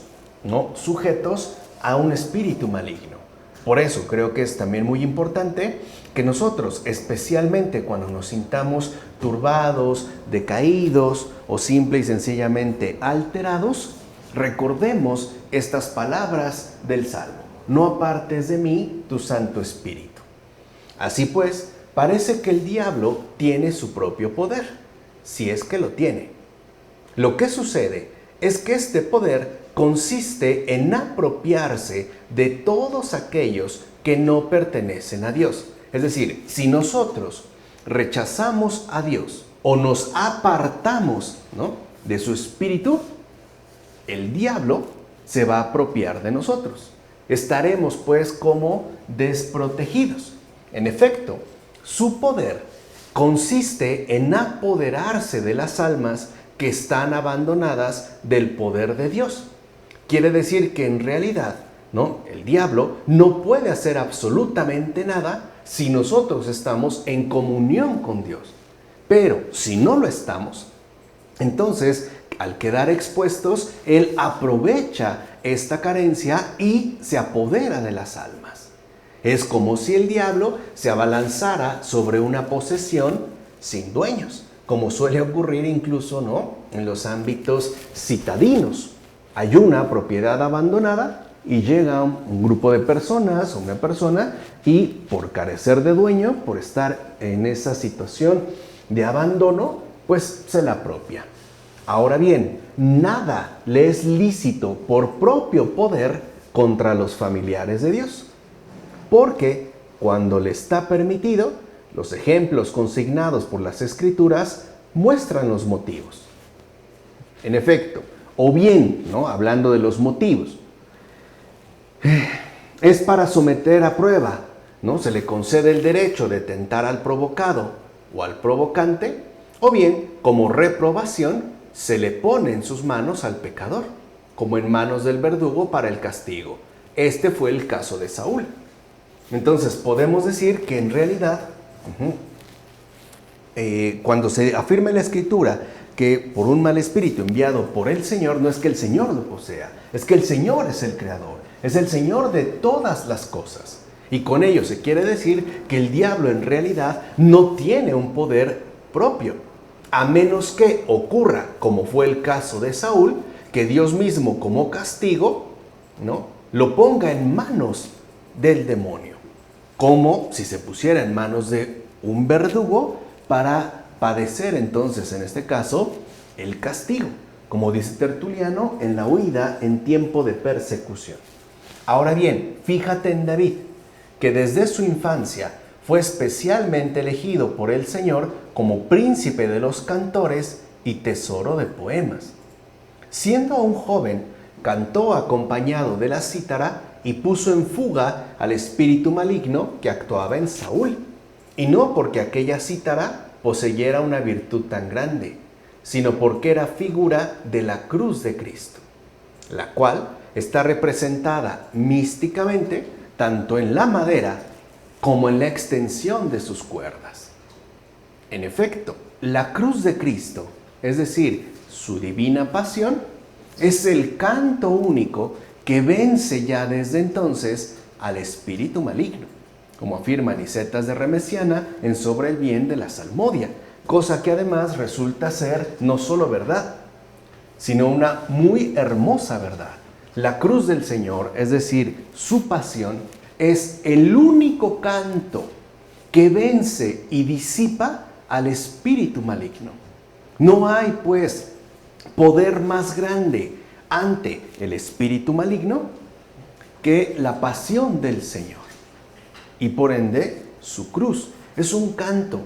sujetos a un espíritu maligno. Por eso creo que es también muy importante que nosotros, especialmente cuando nos sintamos turbados, decaídos o simple y sencillamente alterados, recordemos estas palabras del Salmo: no apartes de mí tu Santo Espíritu. Así pues, parece que el diablo tiene su propio poder, si es que lo tiene. Lo que sucede es que este poder consiste en apropiarse de todos aquellos que no pertenecen a Dios. Es decir, si nosotros rechazamos a Dios o nos apartamos de su espíritu, el diablo se va a apropiar de nosotros. Estaremos pues como desprotegidos. En efecto, su poder consiste en apoderarse de las almas que están abandonadas del poder de Dios. Quiere decir que en realidad, el diablo no puede hacer absolutamente nada si nosotros estamos en comunión con Dios. Pero si no lo estamos, entonces, al quedar expuestos, él aprovecha esta carencia y se apodera de las almas. Es como si el diablo se abalanzara sobre una posesión sin dueños, como suele ocurrir incluso en los ámbitos citadinos. Hay una propiedad abandonada y llega un grupo de personas o una persona y por carecer de dueño, por estar en esa situación de abandono, pues se la apropia. Ahora bien, nada le es lícito por propio poder contra los familiares de Dios, porque cuando le está permitido, los ejemplos consignados por las Escrituras muestran los motivos. En efecto, o bien, hablando de los motivos, es para someter a prueba, se le concede el derecho de tentar al provocado o al provocante, o bien, como reprobación, se le pone en sus manos al pecador, como en manos del verdugo para el castigo. Este fue el caso de Saúl. Entonces, podemos decir que en realidad, cuando se afirma en la Escritura que por un mal espíritu enviado por el Señor, no es que el Señor lo posea, es que el Señor es el creador, es el Señor de todas las cosas. Y con ello se quiere decir que el diablo en realidad no tiene un poder propio, a menos que ocurra, como fue el caso de Saúl, que Dios mismo como castigo, lo ponga en manos del demonio, como si se pusiera en manos de un verdugo para padecer entonces, en este caso, el castigo, como dice Tertuliano, en la huida en tiempo de persecución. Ahora bien, fíjate en David, que desde su infancia fue especialmente elegido por el Señor como príncipe de los cantores y tesoro de poemas. Siendo aún joven, cantó acompañado de la cítara y puso en fuga al espíritu maligno que actuaba en Saúl, y no porque aquella cítara poseyera una virtud tan grande, sino porque era figura de la cruz de Cristo, la cual está representada místicamente tanto en la madera como en la extensión de sus cuerdas. En efecto, la cruz de Cristo, es decir, su divina pasión, es el canto único que vence ya desde entonces al espíritu maligno, como afirma Nicetas de Remesiana en Sobre el bien de la Salmodia, cosa que además resulta ser no solo verdad, sino una muy hermosa verdad. La cruz del Señor, es decir, su pasión, es el único canto que vence y disipa al espíritu maligno. No hay, pues, poder más grande ante el espíritu maligno que la pasión del Señor. Y por ende, su cruz es un canto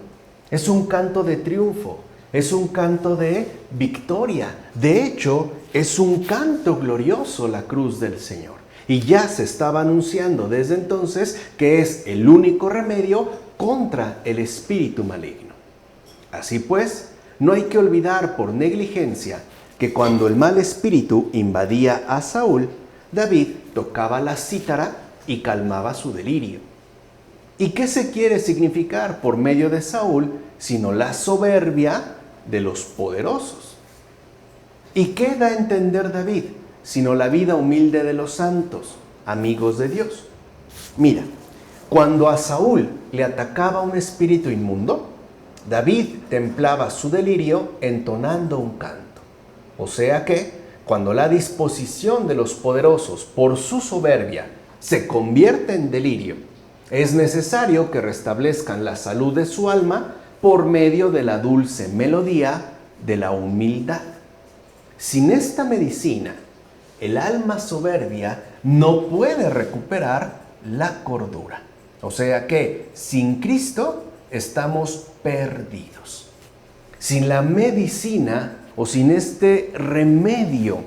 de triunfo, es un canto de victoria. De hecho, es un canto glorioso la cruz del Señor. Y ya se estaba anunciando desde entonces que es el único remedio contra el espíritu maligno. Así pues, no hay que olvidar por negligencia que cuando el mal espíritu invadía a Saúl, David tocaba la cítara y calmaba su delirio. ¿Y qué se quiere significar por medio de Saúl sino la soberbia de los poderosos? ¿Y qué da a entender David sino la vida humilde de los santos, amigos de Dios? Mira, cuando a Saúl le atacaba un espíritu inmundo, David templaba su delirio entonando un canto. O sea que, cuando la disposición de los poderosos por su soberbia se convierte en delirio, es necesario que restablezcan la salud de su alma por medio de la dulce melodía de la humildad. Sin esta medicina, el alma soberbia no puede recuperar la cordura. O sea que, sin Cristo, estamos perdidos. Sin la medicina o sin este remedio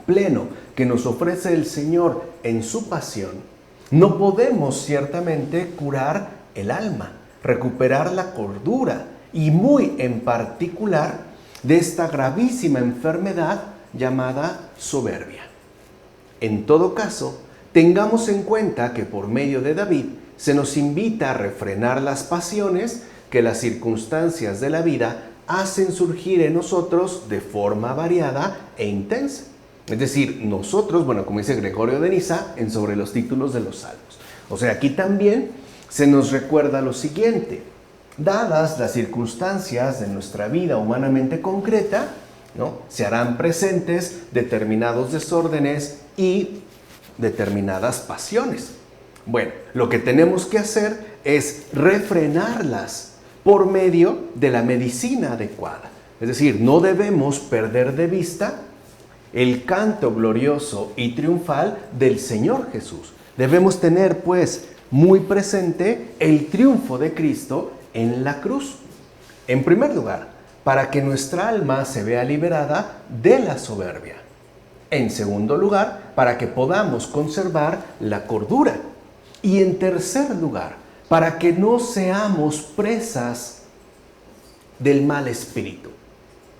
pleno que nos ofrece el Señor en su pasión, no podemos ciertamente curar el alma, recuperar la cordura y muy en particular de esta gravísima enfermedad llamada soberbia. En todo caso, tengamos en cuenta que por medio de David se nos invita a refrenar las pasiones que las circunstancias de la vida hacen surgir en nosotros de forma variada e intensa. Es decir, nosotros, como dice Gregorio de Niza en Sobre los títulos de los salmos. O sea, aquí también se nos recuerda lo siguiente: dadas las circunstancias de nuestra vida humanamente concreta, se harán presentes determinados desórdenes y determinadas pasiones. Bueno, lo que tenemos que hacer es refrenarlas por medio de la medicina adecuada. Es decir, no debemos perder de vista el canto glorioso y triunfal del Señor Jesús. Debemos tener, pues, muy presente el triunfo de Cristo en la cruz. En primer lugar, para que nuestra alma se vea liberada de la soberbia. En segundo lugar, para que podamos conservar la cordura. Y en tercer lugar, para que no seamos presas del mal espíritu,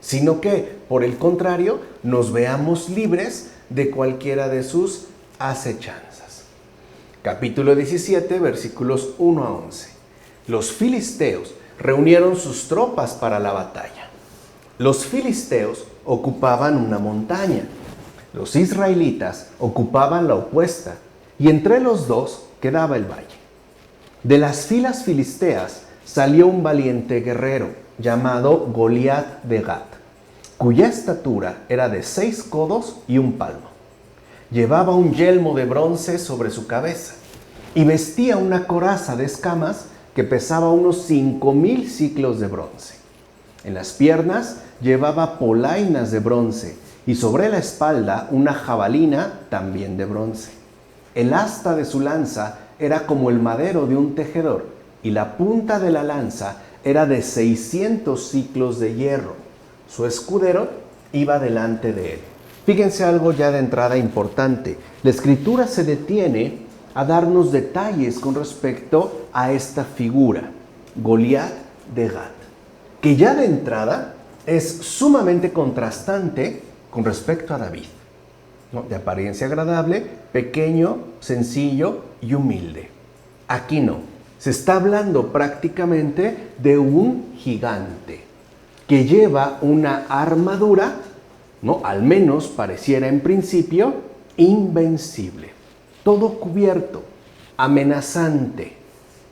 sino que, por el contrario, nos veamos libres de cualquiera de sus acechanzas. Capítulo 17, versículos 1 a 11. Los filisteos reunieron sus tropas para la batalla. Los filisteos ocupaban una montaña, los israelitas ocupaban la opuesta, y entre los dos quedaba el valle. De las filas filisteas salió un valiente guerrero llamado Goliat de Gat, cuya estatura era de 6 codos y un palmo. Llevaba un yelmo de bronce sobre su cabeza y vestía una coraza de escamas que pesaba unos 5,000 siclos de bronce. En las piernas llevaba polainas de bronce y sobre la espalda una jabalina también de bronce. El asta de su lanza era como el madero de un tejedor y la punta de la lanza era de 600 siclos de hierro. Su escudero iba delante de él. Fíjense algo ya de entrada importante. La Escritura se detiene a darnos detalles con respecto a esta figura, Goliat de Gat, que ya de entrada es sumamente contrastante con respecto a David, ¿no? De apariencia agradable, pequeño, sencillo y humilde. Aquí no. Se está hablando prácticamente de un gigante que lleva una armadura, ¿no? Al menos pareciera en principio, invencible. Todo cubierto, amenazante,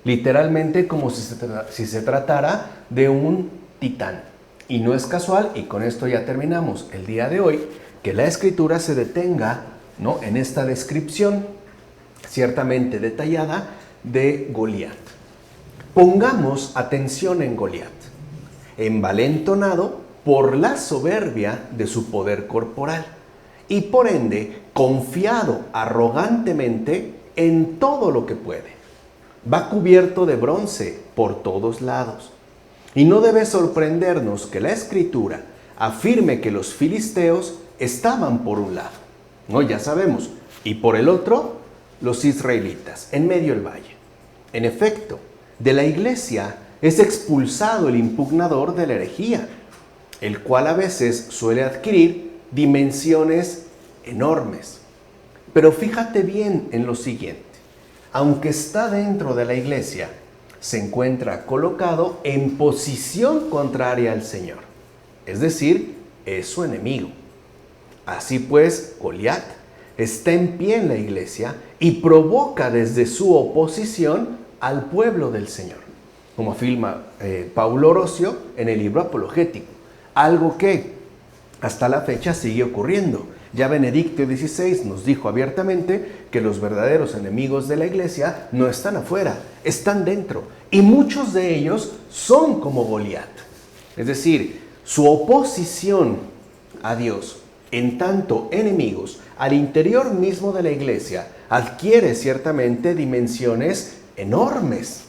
literalmente como si se tratara de un titán. Y no es casual, y con esto ya terminamos el día de hoy, que la Escritura se detenga, ¿no? En esta descripción ciertamente detallada de Goliat. Pongamos atención en Goliat, envalentonado por la soberbia de su poder corporal y por ende confiado arrogantemente en todo lo que puede. Va cubierto de bronce por todos lados. Y no debe sorprendernos que la Escritura afirme que los filisteos estaban por un lado, ¿no? Ya sabemos, y por el otro, los israelitas, en medio del valle. En efecto, de la iglesia es expulsado el impugnador de la herejía, el cual a veces suele adquirir dimensiones enormes. Pero fíjate bien en lo siguiente. Aunque está dentro de la iglesia, se encuentra colocado en posición contraria al Señor. Es decir, es su enemigo. Así pues, Goliat está en pie en la iglesia y provoca desde su oposición al pueblo del Señor, como afirma Paulo Orosio en el libro apologético. Algo que hasta la fecha sigue ocurriendo. Ya Benedicto XVI nos dijo abiertamente que los verdaderos enemigos de la iglesia no están afuera, están dentro. Y muchos de ellos son como Goliat. Es decir, su oposición a Dios, en tanto enemigos, al interior mismo de la iglesia, adquiere ciertamente dimensiones enormes.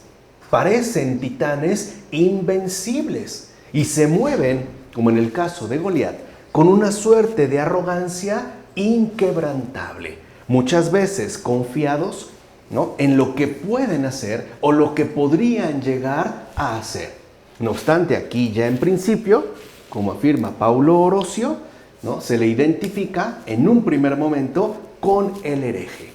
Parecen titanes invencibles y se mueven, como en el caso de Goliat, con una suerte de arrogancia inquebrantable, muchas veces confiados, ¿no?, en lo que pueden hacer o lo que podrían llegar a hacer. No obstante, aquí ya en principio, como afirma Paulo Orosio, ¿no?, se le identifica en un primer momento con el hereje,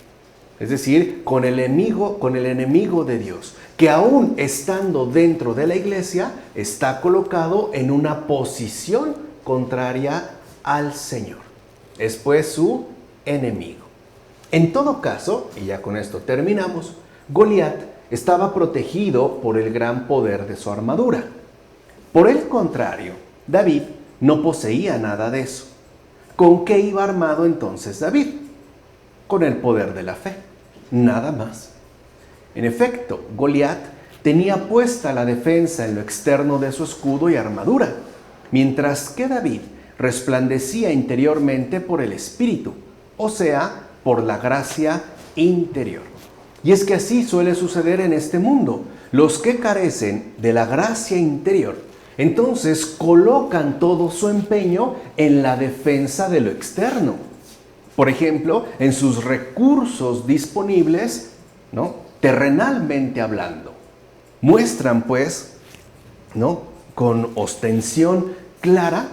es decir, con el enemigo de Dios, que aún estando dentro de la iglesia, está colocado en una posición contraria al Señor. Es pues su enemigo. En todo caso, y ya con esto terminamos, Goliat estaba protegido por el gran poder de su armadura. Por el contrario, David no poseía nada de eso. ¿Con qué iba armado entonces David? Con el poder de la fe, nada más. En efecto, Goliat tenía puesta la defensa en lo externo de su escudo y armadura, mientras que David resplandecía interiormente por el Espíritu, o sea, por la gracia interior. Y es que así suele suceder en este mundo. Los que carecen de la gracia interior, entonces colocan todo su empeño en la defensa de lo externo. Por ejemplo, en sus recursos disponibles, ¿no?, terrenalmente hablando. Muestran, pues, ¿no?, con ostensión clara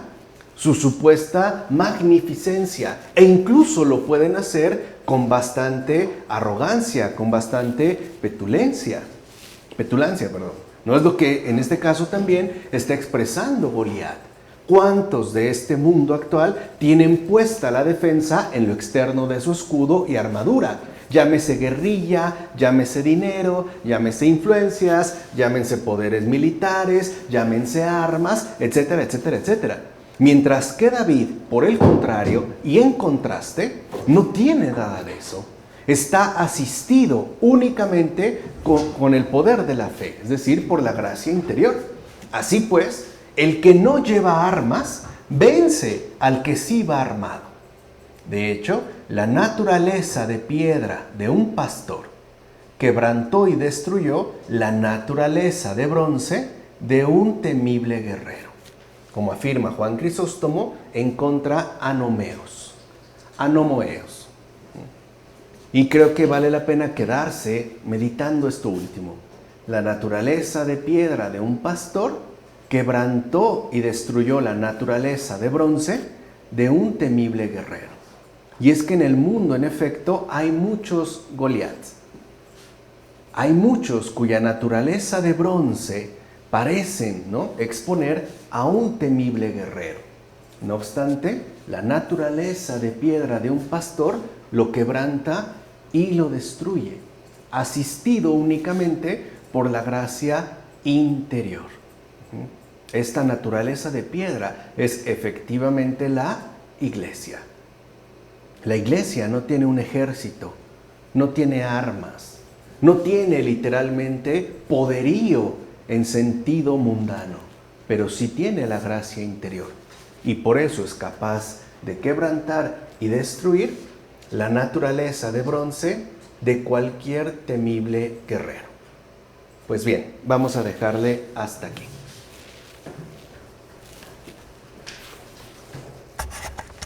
su supuesta magnificencia, e incluso lo pueden hacer con bastante arrogancia, con bastante petulancia. No es lo que en este caso también está expresando Goliat. ¿Cuántos de este mundo actual tienen puesta la defensa en lo externo de su escudo y armadura? Llámese guerrilla, llámese dinero, llámese influencias, llámense poderes militares, llámense armas, etcétera, etcétera, etcétera. Mientras que David, por el contrario, y en contraste, no tiene nada de eso. Está asistido únicamente con el poder de la fe, es decir, por la gracia interior. Así pues, El que no lleva armas vence al que sí va armado. De hecho, la naturaleza de piedra de un pastor quebrantó y destruyó la naturaleza de bronce de un temible guerrero, como afirma Juan Crisóstomo en contra Anomoeos. Y creo que vale la pena quedarse meditando esto último. La naturaleza de piedra de un pastor quebrantó y destruyó la naturaleza de bronce de un temible guerrero. Y es que en el mundo, en efecto, hay muchos Goliaths. Hay muchos cuya naturaleza de bronce parecen, ¿no?, exponer a un temible guerrero. No obstante, la naturaleza de piedra de un pastor lo quebranta y lo destruye, asistido únicamente por la gracia interior. Esta naturaleza de piedra es efectivamente la iglesia. La iglesia no tiene un ejército, no tiene armas, no tiene literalmente poderío en sentido mundano, pero sí tiene la gracia interior. Y por eso es capaz de quebrantar y destruir la naturaleza de bronce de cualquier temible guerrero. Pues bien, vamos a dejarle hasta aquí.